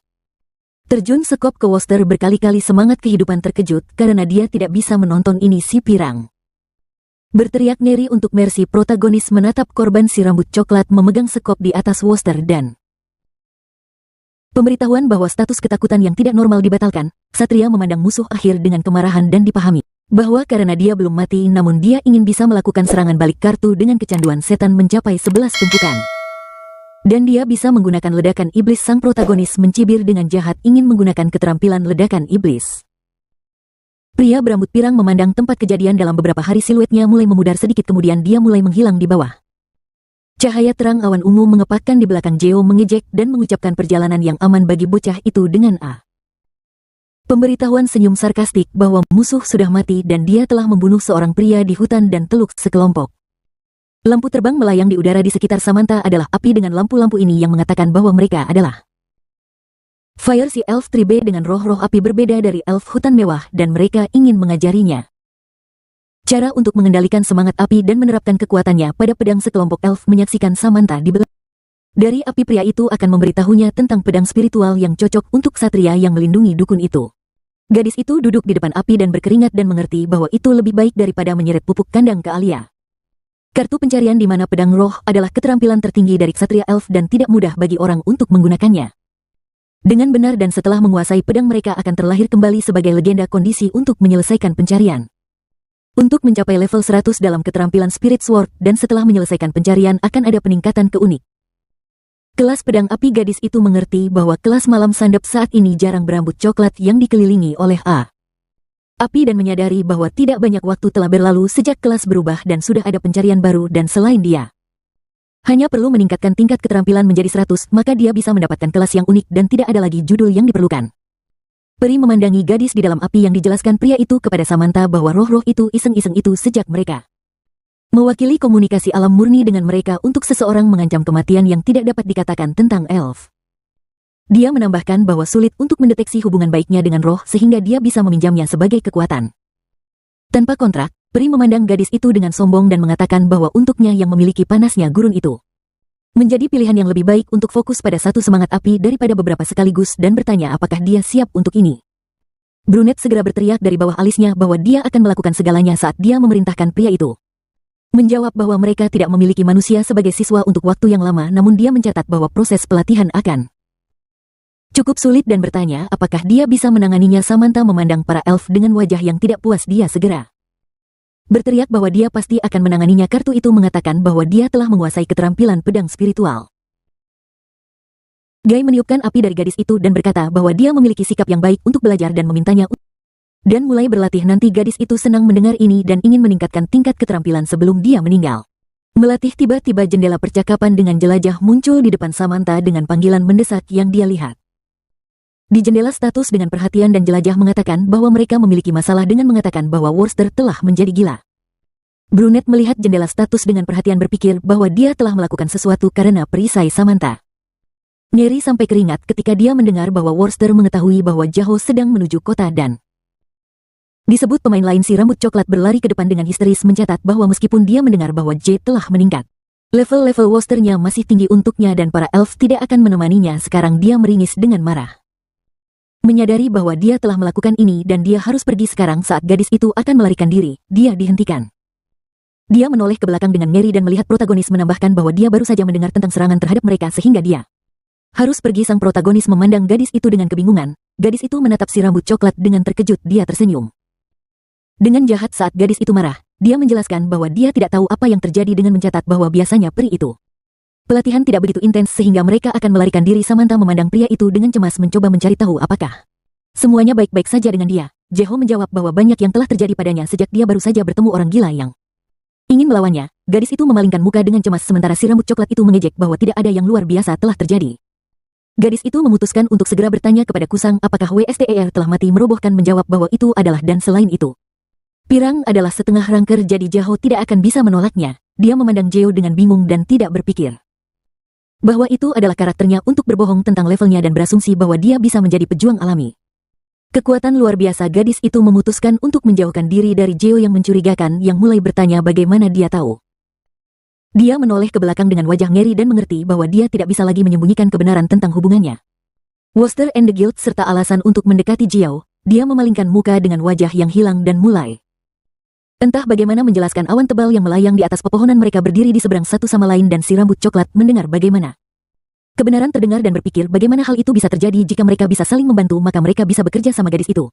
terjun sekop ke Worcester berkali-kali. Semangat kehidupan terkejut karena dia tidak bisa menonton ini. Si pirang berteriak ngeri untuk mercy. Protagonis menatap korban. Si rambut coklat memegang sekop di atas Worcester dan pemberitahuan bahwa status ketakutan yang tidak normal dibatalkan. Satria memandang musuh akhir dengan kemarahan dan dipahami bahwa karena dia belum mati namun dia ingin bisa melakukan serangan balik. Kartu dengan kecanduan setan mencapai 11 tumpukan. Dan dia bisa menggunakan ledakan iblis. Sang protagonis mencibir dengan jahat ingin menggunakan keterampilan ledakan iblis. Pria berambut pirang memandang tempat kejadian dalam beberapa hari. Siluetnya mulai memudar sedikit kemudian dia mulai menghilang di bawah. Cahaya terang awan ungu mengepakkan di belakang. Jeo mengejek dan mengucapkan perjalanan yang aman bagi bocah itu dengan pemberitahuan senyum sarkastik bahwa musuh sudah mati dan dia telah membunuh seorang pria di hutan dan teluk sekelompok. Lampu terbang melayang di udara di sekitar Samantha adalah api dengan lampu-lampu ini yang mengatakan bahwa mereka adalah Fire. Si elf tribe dengan roh-roh api berbeda dari elf hutan mewah dan mereka ingin mengajarinya cara untuk mengendalikan semangat api dan menerapkan kekuatannya pada pedang. Sekelompok elf menyaksikan Samantha di belakang dari api. Pria itu akan memberitahunya tentang pedang spiritual yang cocok untuk satria yang melindungi dukun itu. Gadis itu duduk di depan api dan berkeringat dan mengerti bahwa itu lebih baik daripada menyeret pupuk kandang ke Alia. Kartu pencarian di mana pedang roh adalah keterampilan tertinggi dari ksatria elf dan tidak mudah bagi orang untuk menggunakannya. Dengan benar dan setelah menguasai pedang mereka akan terlahir kembali sebagai legenda kondisi untuk menyelesaikan pencarian. Untuk mencapai level 100 dalam keterampilan Spirit Sword dan setelah menyelesaikan pencarian akan ada peningkatan ke unik. Kelas pedang api. Gadis itu mengerti bahwa kelas malam sandep saat ini jarang berambut coklat yang dikelilingi oleh api dan menyadari bahwa tidak banyak waktu telah berlalu sejak kelas berubah dan sudah ada pencarian baru dan selain dia hanya perlu meningkatkan tingkat keterampilan menjadi 100 maka dia bisa mendapatkan kelas yang unik dan tidak ada lagi judul yang diperlukan. Peri memandangi gadis di dalam api yang dijelaskan pria itu kepada Samantha bahwa roh-roh itu iseng-iseng itu sejak mereka mewakili komunikasi alam murni dengan mereka untuk seseorang mengancam kematian yang tidak dapat dikatakan tentang elf. Dia menambahkan bahwa sulit untuk mendeteksi hubungan baiknya dengan roh sehingga dia bisa meminjamnya sebagai kekuatan. Tanpa kontrak, peri memandang gadis itu dengan sombong dan mengatakan bahwa untuknya yang memiliki panasnya gurun itu menjadi pilihan yang lebih baik untuk fokus pada satu semangat api daripada beberapa sekaligus dan bertanya apakah dia siap untuk ini. Brunette segera berteriak dari bawah alisnya bahwa dia akan melakukan segalanya saat dia memerintahkan pria itu menjawab bahwa mereka tidak memiliki manusia sebagai siswa untuk waktu yang lama namun dia mencatat bahwa proses pelatihan akan Cukup sulit dan bertanya apakah dia bisa menanganinya. Samantha memandang para elf dengan wajah yang tidak puas. Dia segera berteriak bahwa dia pasti akan menanganinya. Kartu itu mengatakan bahwa dia telah menguasai keterampilan pedang spiritual. Guy meniupkan api dari gadis itu dan berkata bahwa dia memiliki sikap yang baik untuk belajar dan memintanya dan mulai berlatih nanti. Gadis itu senang mendengar ini dan ingin meningkatkan tingkat keterampilan sebelum dia meninggal. Melatih. Tiba-tiba jendela percakapan dengan jelajah muncul di depan Samantha dengan panggilan mendesak yang dia lihat. Di jendela status dengan perhatian dan jelajah mengatakan bahwa mereka memiliki masalah dengan mengatakan bahwa Worcester telah menjadi gila. Brunette melihat jendela status dengan perhatian berpikir bahwa dia telah melakukan sesuatu karena perisai Samantha. Ngeri sampai keringat ketika dia mendengar bahwa Worcester mengetahui bahwa Jaho sedang menuju kota dan disebut. Pemain lain si rambut coklat berlari ke depan dengan histeris mencatat bahwa meskipun dia mendengar bahwa Jay telah meningkat, level Worcester-nya masih tinggi untuknya dan para elf tidak akan menemaninya. Sekarang dia meringis dengan marah. Menyadari bahwa dia telah melakukan ini dan dia harus pergi sekarang saat gadis itu akan melarikan diri, dia dihentikan. Dia menoleh ke belakang dengan ngeri dan melihat protagonis menambahkan bahwa dia baru saja mendengar tentang serangan terhadap mereka sehingga dia harus pergi. Sang protagonis memandang gadis itu dengan kebingungan. Gadis itu menatap si rambut coklat dengan terkejut. Dia tersenyum dengan jahat saat gadis itu marah. Dia menjelaskan bahwa dia tidak tahu apa yang terjadi dengan mencatat bahwa biasanya peri itu pelatihan tidak begitu intens sehingga mereka akan melarikan diri. Samantha memandang pria itu dengan cemas mencoba mencari tahu apakah semuanya baik-baik saja dengan dia. Jeho menjawab bahwa banyak yang telah terjadi padanya sejak dia baru saja bertemu orang gila yang ingin melawannya. Gadis itu memalingkan muka dengan cemas sementara si rambut coklat itu mengejek bahwa tidak ada yang luar biasa telah terjadi. Gadis itu memutuskan untuk segera bertanya kepada Kusang apakah Wster telah mati. Merobohkan menjawab bahwa itu adalah dan selain itu pirang adalah setengah rangker jadi Jaho tidak akan bisa menolaknya. Dia memandang Jeo dengan bingung dan tidak berpikir bahwa itu adalah karakternya untuk berbohong tentang levelnya dan berasumsi bahwa dia bisa menjadi pejuang alami. Kekuatan luar biasa. Gadis itu memutuskan untuk menjauhkan diri dari Jeo yang mencurigakan yang mulai bertanya bagaimana dia tahu. Dia menoleh ke belakang dengan wajah ngeri dan mengerti bahwa dia tidak bisa lagi menyembunyikan kebenaran tentang hubungannya Worcester and the Guild serta alasan untuk mendekati Jiao. Dia memalingkan muka dengan wajah yang hilang dan mulai entah bagaimana menjelaskan. Awan tebal yang melayang di atas pepohonan. Mereka berdiri di seberang satu sama lain dan si rambut coklat mendengar bagaimana kebenaran terdengar dan berpikir bagaimana hal itu bisa terjadi. Jika mereka bisa saling membantu maka mereka bisa bekerja sama gadis itu.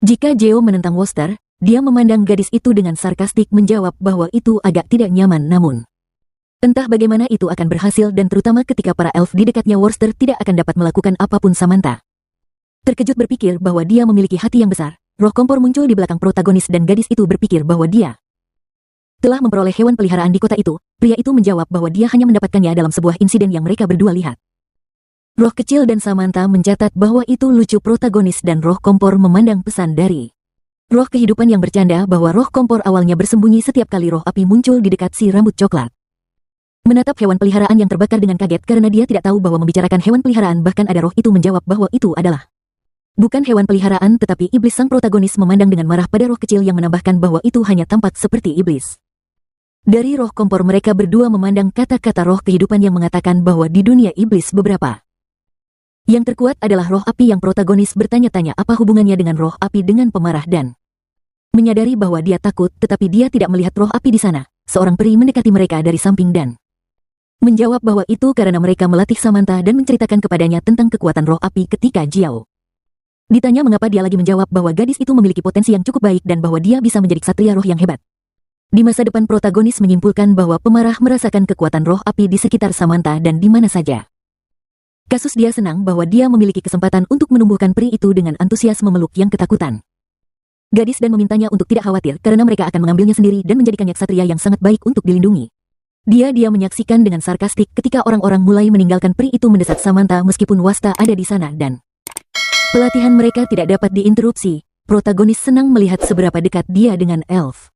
Jika Jeo menentang Worcester, dia memandang gadis itu dengan sarkastik menjawab bahwa itu agak tidak nyaman namun entah bagaimana itu akan berhasil dan terutama ketika para elf di dekatnya Worcester tidak akan dapat melakukan apapun. Samantha terkejut berpikir bahwa dia memiliki hati yang besar. Roh kompor muncul di belakang protagonis dan gadis itu berpikir bahwa dia telah memperoleh hewan peliharaan di kota itu. Pria itu menjawab bahwa dia hanya mendapatkannya dalam sebuah insiden yang mereka berdua lihat. Roh kecil dan Samantha mencatat bahwa itu lucu. Protagonis dan roh kompor memandang pesan dari roh kehidupan yang bercanda bahwa roh kompor awalnya bersembunyi setiap kali roh api muncul di dekat si rambut coklat. Menatap hewan peliharaan yang terbakar dengan kaget karena dia tidak tahu bahwa membicarakan hewan peliharaan bahkan ada roh itu menjawab bahwa itu adalah bukan hewan peliharaan tetapi iblis. Sang protagonis memandang dengan marah pada roh kecil yang menambahkan bahwa itu hanya tampak seperti iblis. Dari roh kompor mereka berdua memandang kata-kata roh kehidupan yang mengatakan bahwa di dunia iblis beberapa yang terkuat adalah roh api. Yang protagonis bertanya-tanya apa hubungannya dengan roh api dengan pemarah dan menyadari bahwa dia takut tetapi dia tidak melihat roh api di sana. Seorang peri mendekati mereka dari samping dan menjawab bahwa itu karena mereka melatih Samantha dan menceritakan kepadanya tentang kekuatan roh api ketika Jiao ditanya mengapa dia lagi menjawab bahwa gadis itu memiliki potensi yang cukup baik dan bahwa dia bisa menjadi ksatria roh yang hebat. Di masa depan protagonis menyimpulkan bahwa pemarah merasakan kekuatan roh api di sekitar Samantha dan di mana saja. Kasus dia senang bahwa dia memiliki kesempatan untuk menumbuhkan peri itu dengan antusias memeluk yang ketakutan gadis dan memintanya untuk tidak khawatir karena mereka akan mengambilnya sendiri dan menjadikannya ksatria yang sangat baik untuk dilindungi. Dia menyaksikan dengan sarkastik ketika orang-orang mulai meninggalkan peri itu mendesak Samantha meskipun Wasta ada di sana dan pelatihan mereka tidak dapat diinterupsi. Protagonis senang melihat seberapa dekat dia dengan elf.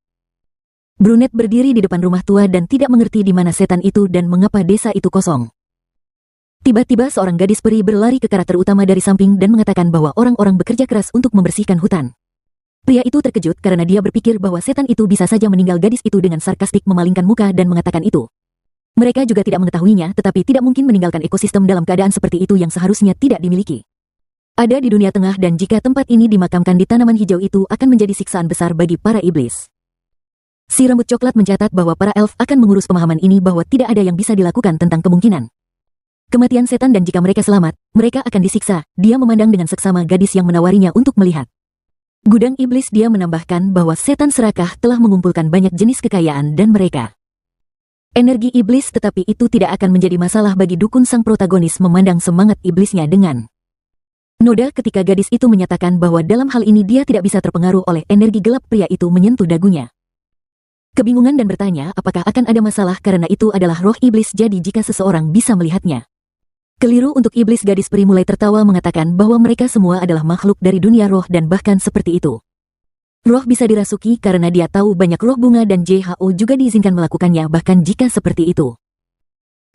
Brunette berdiri di depan rumah tua dan tidak mengerti di mana setan itu dan mengapa desa itu kosong. Tiba-tiba seorang gadis peri berlari ke karakter utama dari samping dan mengatakan bahwa orang-orang bekerja keras untuk membersihkan hutan. Pria itu terkejut karena dia berpikir bahwa setan itu bisa saja meninggal. Gadis itu dengan sarkastik memalingkan muka dan mengatakan itu mereka juga tidak mengetahuinya tetapi tidak mungkin meninggalkan ekosistem dalam keadaan seperti itu yang seharusnya tidak dimiliki. Ada di dunia tengah dan jika tempat ini dimakamkan di tanaman hijau itu akan menjadi siksaan besar bagi para iblis. Si rambut coklat mencatat bahwa para elf akan mengurus pemahaman ini bahwa tidak ada yang bisa dilakukan tentang kemungkinan kematian setan dan jika mereka selamat, mereka akan disiksa. Dia memandang dengan seksama gadis yang menawarinya untuk melihat gudang iblis. Dia menambahkan bahwa setan serakah telah mengumpulkan banyak jenis kekayaan dan mereka energi iblis, tetapi itu tidak akan menjadi masalah bagi dukun. Sang protagonis memandang semangat iblisnya dengan noda ketika gadis itu menyatakan bahwa dalam hal ini dia tidak bisa terpengaruh oleh energi gelap. Pria itu menyentuh dagunya kebingungan dan bertanya apakah akan ada masalah karena itu adalah roh iblis, jadi jika seseorang bisa melihatnya keliru untuk iblis. Gadis peri mulai tertawa mengatakan bahwa mereka semua adalah makhluk dari dunia roh dan bahkan seperti itu roh bisa dirasuki karena dia tahu banyak roh bunga dan JHO juga diizinkan melakukannya bahkan jika seperti itu.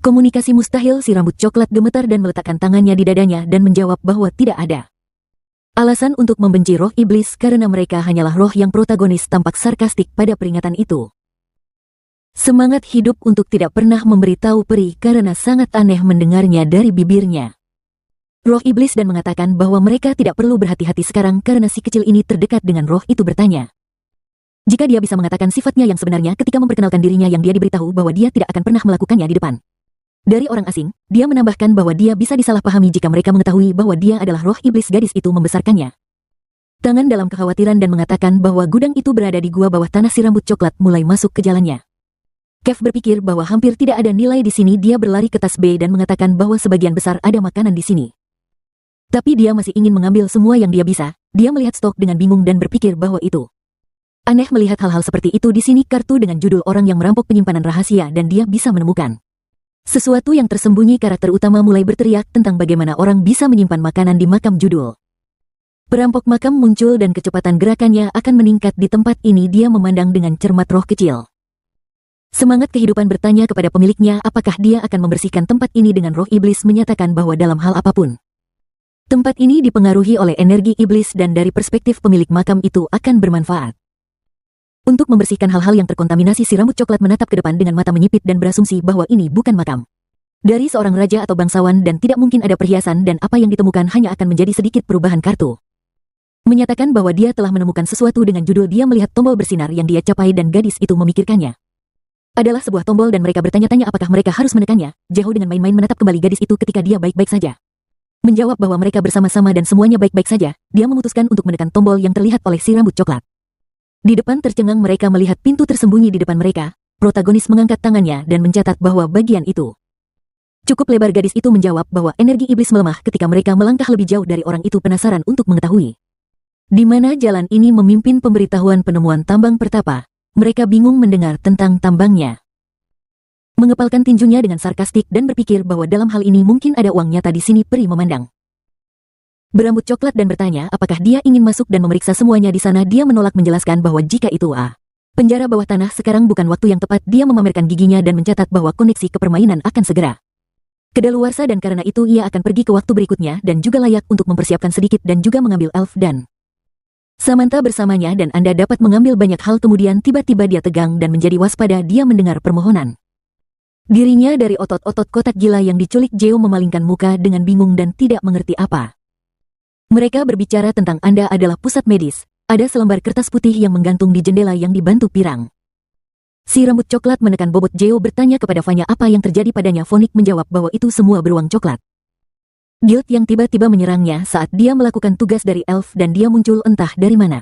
Komunikasi mustahil. Si rambut coklat gemetar dan meletakkan tangannya di dadanya dan menjawab bahwa tidak ada alasan untuk membenci roh iblis karena mereka hanyalah roh yang protagonis tampak sarkastik pada peringatan itu. Semangat hidup untuk tidak pernah memberitahu peri karena sangat aneh mendengarnya dari bibirnya roh iblis dan mengatakan bahwa mereka tidak perlu berhati-hati sekarang karena si kecil ini terdekat dengan roh itu bertanya jika dia bisa mengatakan sifatnya yang sebenarnya ketika memperkenalkan dirinya yang dia diberitahu bahwa dia tidak akan pernah melakukannya di depan dari orang asing. Dia menambahkan bahwa dia bisa disalahpahami jika mereka mengetahui bahwa dia adalah roh iblis. Gadis itu membesarkannya tangan dalam kekhawatiran dan mengatakan bahwa gudang itu berada di gua bawah tanah. Si rambut coklat mulai masuk ke jalannya. Kev berpikir bahwa hampir tidak ada nilai di sini. Dia berlari ke tas B dan mengatakan bahwa sebagian besar ada makanan di sini. Tapi dia masih ingin mengambil semua yang dia bisa. Dia melihat stok dengan bingung dan berpikir bahwa itu aneh melihat hal-hal seperti itu di sini. Kartu dengan judul orang yang merampok penyimpanan rahasia dan dia bisa menemukan sesuatu yang tersembunyi. Karakter utama mulai berteriak tentang bagaimana orang bisa menyimpan makanan di makam judul. Perampok makam muncul dan kecepatan gerakannya akan meningkat di tempat ini. Dia memandang dengan cermat roh kecil. Semangat kehidupan bertanya kepada pemiliknya apakah dia akan membersihkan tempat ini dengan roh iblis menyatakan bahwa dalam hal apapun tempat ini dipengaruhi oleh energi iblis dan dari perspektif pemilik makam itu akan bermanfaat. Untuk membersihkan hal-hal yang terkontaminasi, si rambut coklat menatap ke depan dengan mata menyipit dan berasumsi bahwa ini bukan makam dari seorang raja atau bangsawan dan tidak mungkin ada perhiasan dan apa yang ditemukan hanya akan menjadi sedikit perubahan. Kartu menyatakan bahwa dia telah menemukan sesuatu dengan judul. Dia melihat tombol bersinar yang dia capai dan gadis itu memikirkannya adalah sebuah tombol dan mereka bertanya-tanya apakah mereka harus menekannya. Jauh dengan main-main menatap kembali gadis itu ketika dia baik-baik saja menjawab bahwa mereka bersama-sama dan semuanya baik-baik saja. Dia memutuskan untuk menekan tombol yang terlihat oleh si rambut coklat. Di depan tercengang mereka melihat pintu tersembunyi di depan mereka. Protagonis mengangkat tangannya dan mencatat bahwa bagian itu cukup lebar. Gadis itu menjawab bahwa energi iblis melemah ketika mereka melangkah lebih jauh dari orang itu penasaran untuk mengetahui di mana jalan ini memimpin. Pemberitahuan penemuan tambang pertapa. Mereka bingung mendengar tentang tambangnya. Mengepalkan tinjunya dengan sarkastik dan berpikir bahwa dalam hal ini mungkin ada uang nyata di sini. Peri memandang berambut coklat dan bertanya apakah dia ingin masuk dan memeriksa semuanya di sana. Dia menolak menjelaskan bahwa jika itu penjara bawah tanah sekarang bukan waktu yang tepat. Dia memamerkan giginya dan mencatat bahwa koneksi ke permainan akan segera kedaluarsa dan karena itu ia akan pergi ke waktu berikutnya dan juga layak untuk mempersiapkan sedikit dan juga mengambil elf dan Samantha bersamanya dan Anda dapat mengambil banyak hal. Kemudian tiba-tiba dia tegang dan menjadi waspada. Dia mendengar permohonan dirinya dari otot-otot kotak gila yang diculik. Jeo memalingkan muka dengan bingung dan tidak mengerti apa mereka berbicara tentang. Anda adalah pusat medis. Ada selembar kertas putih yang menggantung di jendela yang dibantu pirang. Si rambut coklat menekan bobot. Jeo bertanya kepada Vanya apa yang terjadi padanya. Vonik menjawab bahwa itu semua beruang coklat guild yang tiba-tiba menyerangnya saat dia melakukan tugas dari elf dan dia muncul entah dari mana.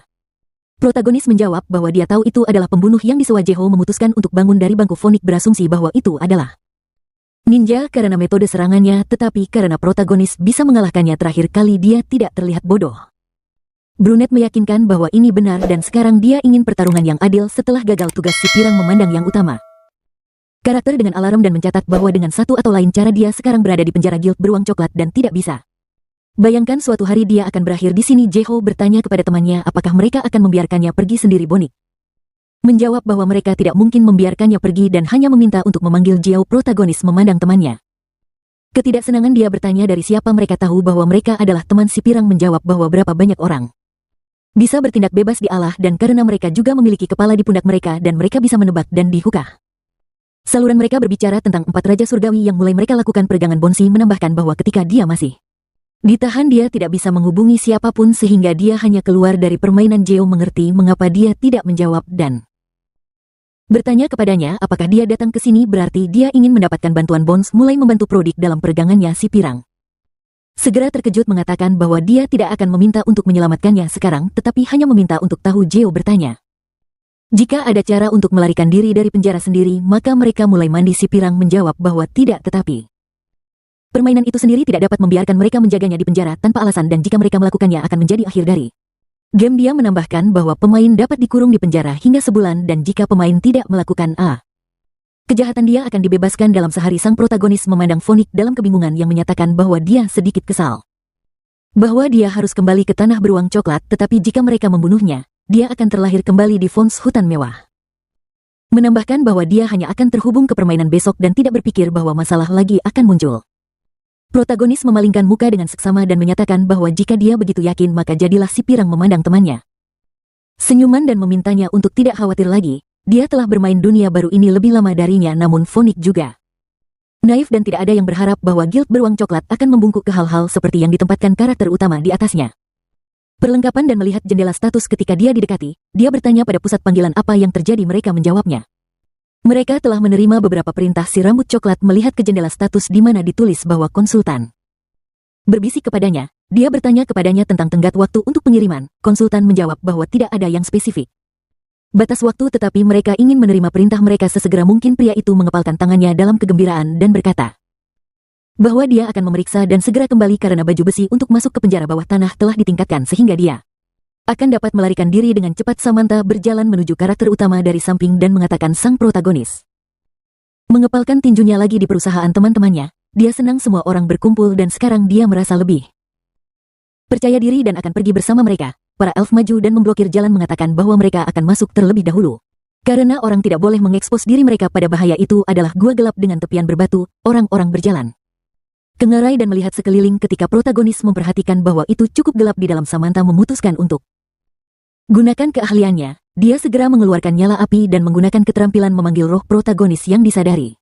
Protagonis menjawab bahwa dia tahu itu adalah pembunuh yang disewa. Jeho memutuskan untuk bangun dari bangku. Vonik berasumsi bahwa itu adalah ninja karena metode serangannya, tetapi karena protagonis bisa mengalahkannya terakhir kali dia tidak terlihat bodoh. Brunet meyakinkan bahwa ini benar dan sekarang dia ingin pertarungan yang adil setelah gagal tugas. Si pirang memandang yang utama karakter dengan alarm dan mencatat bahwa dengan satu atau lain cara dia sekarang berada di penjara guild beruang coklat dan tidak bisa bayangkan suatu hari dia akan berakhir di sini. Jeho bertanya kepada temannya apakah mereka akan membiarkannya pergi sendiri. Bonik menjawab bahwa mereka tidak mungkin membiarkannya pergi dan hanya meminta untuk memanggil Jiao. Protagonis memandang temannya ketidaksenangan. Dia bertanya dari siapa mereka tahu bahwa mereka adalah teman. Si pirang menjawab bahwa berapa banyak orang bisa bertindak bebas di Allah dan karena mereka juga memiliki kepala di pundak mereka dan mereka bisa menebak dan dihukah. Saluran mereka berbicara tentang 4 raja surgawi yang mulai mereka lakukan peregangan. Bonsi menambahkan bahwa ketika dia masih ditahan dia tidak bisa menghubungi siapapun sehingga dia hanya keluar dari permainan. Jeo mengerti mengapa dia tidak menjawab dan Bertanya kepadanya apakah dia datang ke sini berarti dia ingin mendapatkan bantuan Bones mulai membantu Prodik dalam peregangannya si pirang. Segera terkejut mengatakan bahwa dia tidak akan meminta untuk menyelamatkannya sekarang tetapi hanya meminta untuk tahu. Geo bertanya, jika ada cara untuk melarikan diri dari penjara sendiri maka mereka mulai mandi. Si pirang menjawab bahwa tidak, tetapi permainan itu sendiri tidak dapat membiarkan mereka menjaganya di penjara tanpa alasan dan jika mereka melakukannya akan menjadi akhir dari game. Dia menambahkan bahwa pemain dapat dikurung di penjara hingga sebulan dan jika pemain tidak melakukan kejahatan dia akan dibebaskan dalam sehari. Sang protagonis memandang Phoenix dalam kebingungan yang menyatakan bahwa dia sedikit kesal bahwa dia harus kembali ke tanah beruang coklat tetapi jika mereka membunuhnya, dia akan terlahir kembali di Fons hutan mewah. Menambahkan bahwa dia hanya akan terhubung ke permainan besok dan tidak berpikir bahwa masalah lagi akan muncul. Protagonis memalingkan muka dengan seksama dan menyatakan bahwa jika dia begitu yakin maka jadilah. Si pirang memandang temannya senyuman dan memintanya untuk tidak khawatir lagi. Dia telah bermain dunia baru ini lebih lama darinya namun Phoenix juga naif dan tidak ada yang berharap bahwa Guild Beruang Coklat akan membungkuk ke hal-hal seperti yang ditempatkan karakter utama di atasnya. Perlengkapan dan melihat jendela status ketika dia didekati, dia bertanya pada pusat panggilan apa yang terjadi. Mereka menjawabnya, mereka telah menerima beberapa perintah. Si rambut coklat melihat ke jendela status di mana ditulis bahwa konsultan berbisik kepadanya. Dia bertanya kepadanya tentang tenggat waktu untuk pengiriman. Konsultan menjawab bahwa tidak ada yang spesifik batas waktu tetapi mereka ingin menerima perintah mereka sesegera mungkin. Pria itu mengepalkan tangannya dalam kegembiraan dan berkata bahwa dia akan memeriksa dan segera kembali karena baju besi untuk masuk ke penjara bawah tanah telah ditingkatkan sehingga dia akan dapat melarikan diri dengan cepat. Samantha berjalan menuju karakter utama dari samping dan mengatakan sang protagonis mengepalkan tinjunya lagi di perusahaan teman-temannya. Dia senang semua orang berkumpul dan sekarang dia merasa lebih percaya diri dan akan pergi bersama mereka. Para elf maju dan memblokir jalan mengatakan bahwa mereka akan masuk terlebih dahulu. Karena orang tidak boleh mengekspos diri mereka pada bahaya. Itu adalah gua gelap dengan tepian berbatu. Orang-orang berjalan kengarai dan melihat sekeliling ketika protagonis memperhatikan bahwa itu cukup gelap di dalam. Samantha memutuskan untuk gunakan keahliannya. Dia segera mengeluarkan nyala api dan menggunakan keterampilan memanggil roh protagonis yang disadari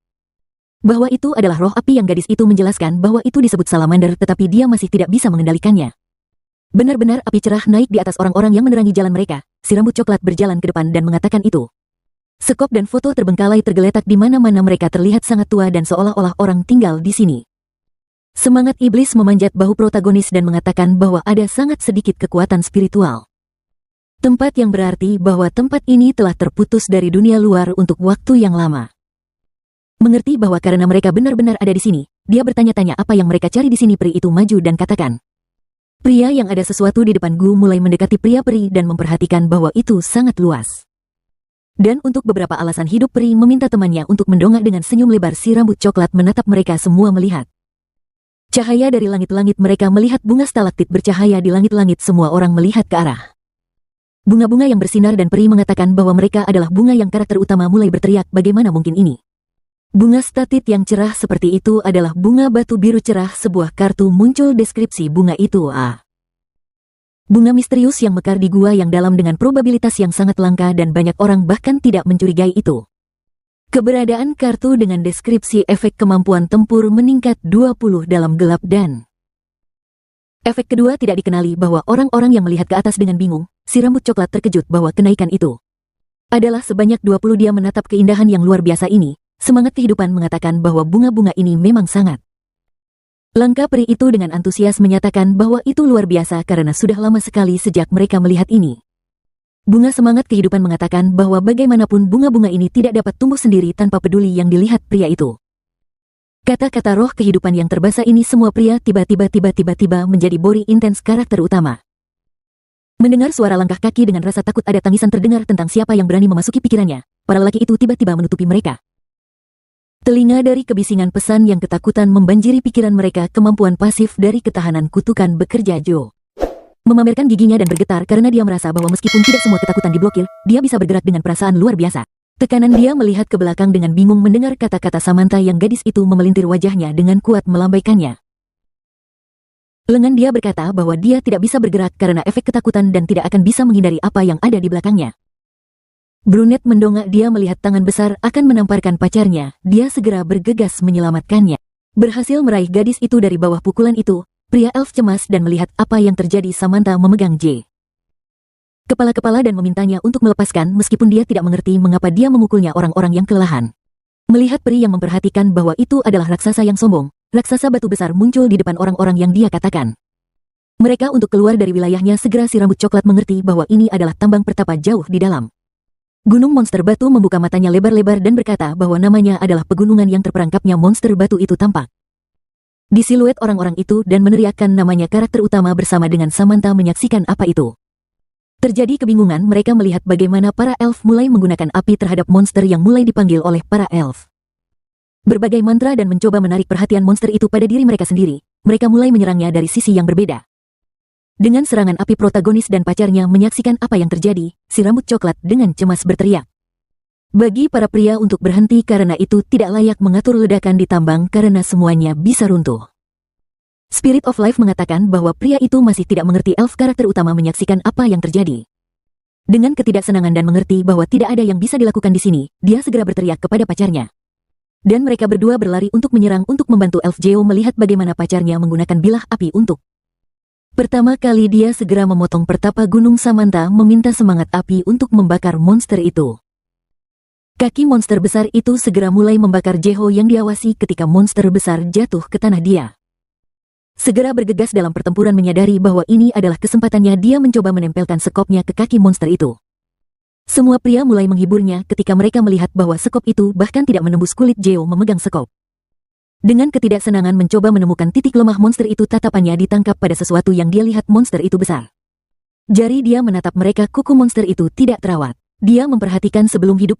bahwa itu adalah roh api yang gadis itu menjelaskan bahwa itu disebut salamander tetapi dia masih tidak bisa mengendalikannya. Benar-benar api cerah naik di atas orang-orang yang menerangi jalan mereka. Si rambut coklat berjalan ke depan dan mengatakan itu. Sekop dan foto terbengkalai tergeletak di mana-mana. Mereka terlihat sangat tua dan seolah-olah orang tinggal di sini. Semangat iblis memanjat bahu protagonis dan mengatakan bahwa ada sangat sedikit kekuatan spiritual. Tempat yang berarti bahwa tempat ini telah terputus dari dunia luar untuk waktu yang lama. Mengerti bahwa karena mereka benar-benar ada di sini, dia bertanya-tanya apa yang mereka cari di sini. Peri itu maju dan katakan, pria yang ada sesuatu di depan Gu mulai mendekati pria peri dan memperhatikan bahwa itu sangat luas. Dan untuk beberapa alasan hidup peri meminta temannya untuk mendongak dengan senyum lebar. Si rambut coklat menatap mereka semua melihat cahaya dari langit-langit. Mereka melihat bunga stalaktit bercahaya di langit-langit. Semua orang melihat ke arah bunga-bunga yang bersinar dan peri mengatakan bahwa mereka adalah bunga yang karakter utama mulai berteriak, bagaimana mungkin ini? Bunga statit yang cerah seperti itu adalah bunga batu biru cerah. Sebuah kartu muncul deskripsi bunga itu. Bunga misterius yang mekar di gua yang dalam dengan probabilitas yang sangat langka dan banyak orang bahkan tidak mencurigai itu. Keberadaan kartu dengan deskripsi efek kemampuan tempur meningkat 20 dalam gelap dan efek kedua tidak dikenali. Bahwa orang-orang yang melihat ke atas dengan bingung. Si rambut coklat terkejut bahwa kenaikan itu adalah sebanyak 20. Dia menatap keindahan yang luar biasa ini. Semangat kehidupan mengatakan bahwa bunga-bunga ini memang sangat langka. Peri itu dengan antusias menyatakan bahwa itu luar biasa karena sudah lama sekali sejak mereka melihat ini. Bunga semangat kehidupan mengatakan bahwa bagaimanapun bunga-bunga ini tidak dapat tumbuh sendiri tanpa peduli yang dilihat pria itu. Kata-kata roh kehidupan yang terbasa ini semua pria tiba-tiba menjadi bori intens karakter utama. Mendengar suara langkah kaki dengan rasa takut ada tangisan terdengar tentang siapa yang berani memasuki pikirannya. Para lelaki itu tiba-tiba menutupi mereka. Telinga dari kebisingan pesan yang ketakutan membanjiri pikiran mereka. Kemampuan pasif dari ketahanan kutukan bekerja. Joe memamerkan giginya dan bergetar karena dia merasa bahwa meskipun tidak semua ketakutan diblokir, dia bisa bergerak dengan perasaan luar biasa. Tekanan dia melihat ke belakang dengan bingung mendengar kata-kata Samantha yang gadis itu memelintir wajahnya dengan kuat melambaikannya. Lengan dia berkata bahwa dia tidak bisa bergerak karena efek ketakutan dan tidak akan bisa menghindari apa yang ada di belakangnya. Brunette mendongak. Dia melihat tangan besar akan menamparkan pacarnya. Dia segera bergegas menyelamatkannya. Berhasil meraih gadis itu dari bawah pukulan itu. Pria elf cemas dan melihat apa yang terjadi. Samantha memegang J. kepala-kepala dan memintanya untuk melepaskan meskipun dia tidak mengerti mengapa dia memukulnya orang-orang yang kelelahan. Melihat peri yang memperhatikan bahwa itu adalah raksasa yang sombong, raksasa batu besar muncul di depan orang-orang yang dia katakan. Mereka untuk keluar dari wilayahnya segera si rambut coklat mengerti bahwa ini adalah tambang pertapa jauh di dalam. Gunung monster batu membuka matanya lebar-lebar dan berkata bahwa namanya adalah pegunungan yang terperangkapnya monster batu itu tampak. Di siluet orang-orang itu dan meneriakkan namanya karakter utama bersama dengan Samantha menyaksikan apa itu. Terjadi kebingungan mereka melihat bagaimana para elf mulai menggunakan api terhadap monster yang mulai dipanggil oleh para elf. Berbagai mantra dan mencoba menarik perhatian monster itu pada diri mereka sendiri, mereka mulai menyerangnya dari sisi yang berbeda. Dengan serangan api protagonis dan pacarnya menyaksikan apa yang terjadi, si rambut coklat dengan cemas berteriak. Bagi para pria untuk berhenti karena itu tidak layak mengatur ledakan di tambang karena semuanya bisa runtuh. Spirit of Life mengatakan bahwa pria itu masih tidak mengerti elf karakter utama menyaksikan apa yang terjadi. Dengan ketidaksenangan dan mengerti bahwa tidak ada yang bisa dilakukan di sini, dia segera berteriak kepada pacarnya. Dan mereka berdua berlari untuk menyerang untuk membantu elf Geo melihat bagaimana pacarnya menggunakan bilah api untuk. Pertama kali dia segera memotong pertapa Gunung Samantha meminta semangat api untuk membakar monster itu. Kaki monster besar itu segera mulai membakar Jeho yang diawasi ketika monster besar jatuh ke tanah dia. Segera bergegas dalam pertempuran menyadari bahwa ini adalah kesempatannya dia mencoba menempelkan sekopnya ke kaki monster itu. Semua pria mulai menghiburnya ketika mereka melihat bahwa sekop itu bahkan tidak menembus kulit Jeho memegang sekop. Dengan ketidaksenangan mencoba menemukan titik lemah monster itu tatapannya ditangkap pada sesuatu yang dia lihat monster itu besar. Jari dia menatap mereka kuku monster itu tidak terawat. Dia memperhatikan sebelum hidup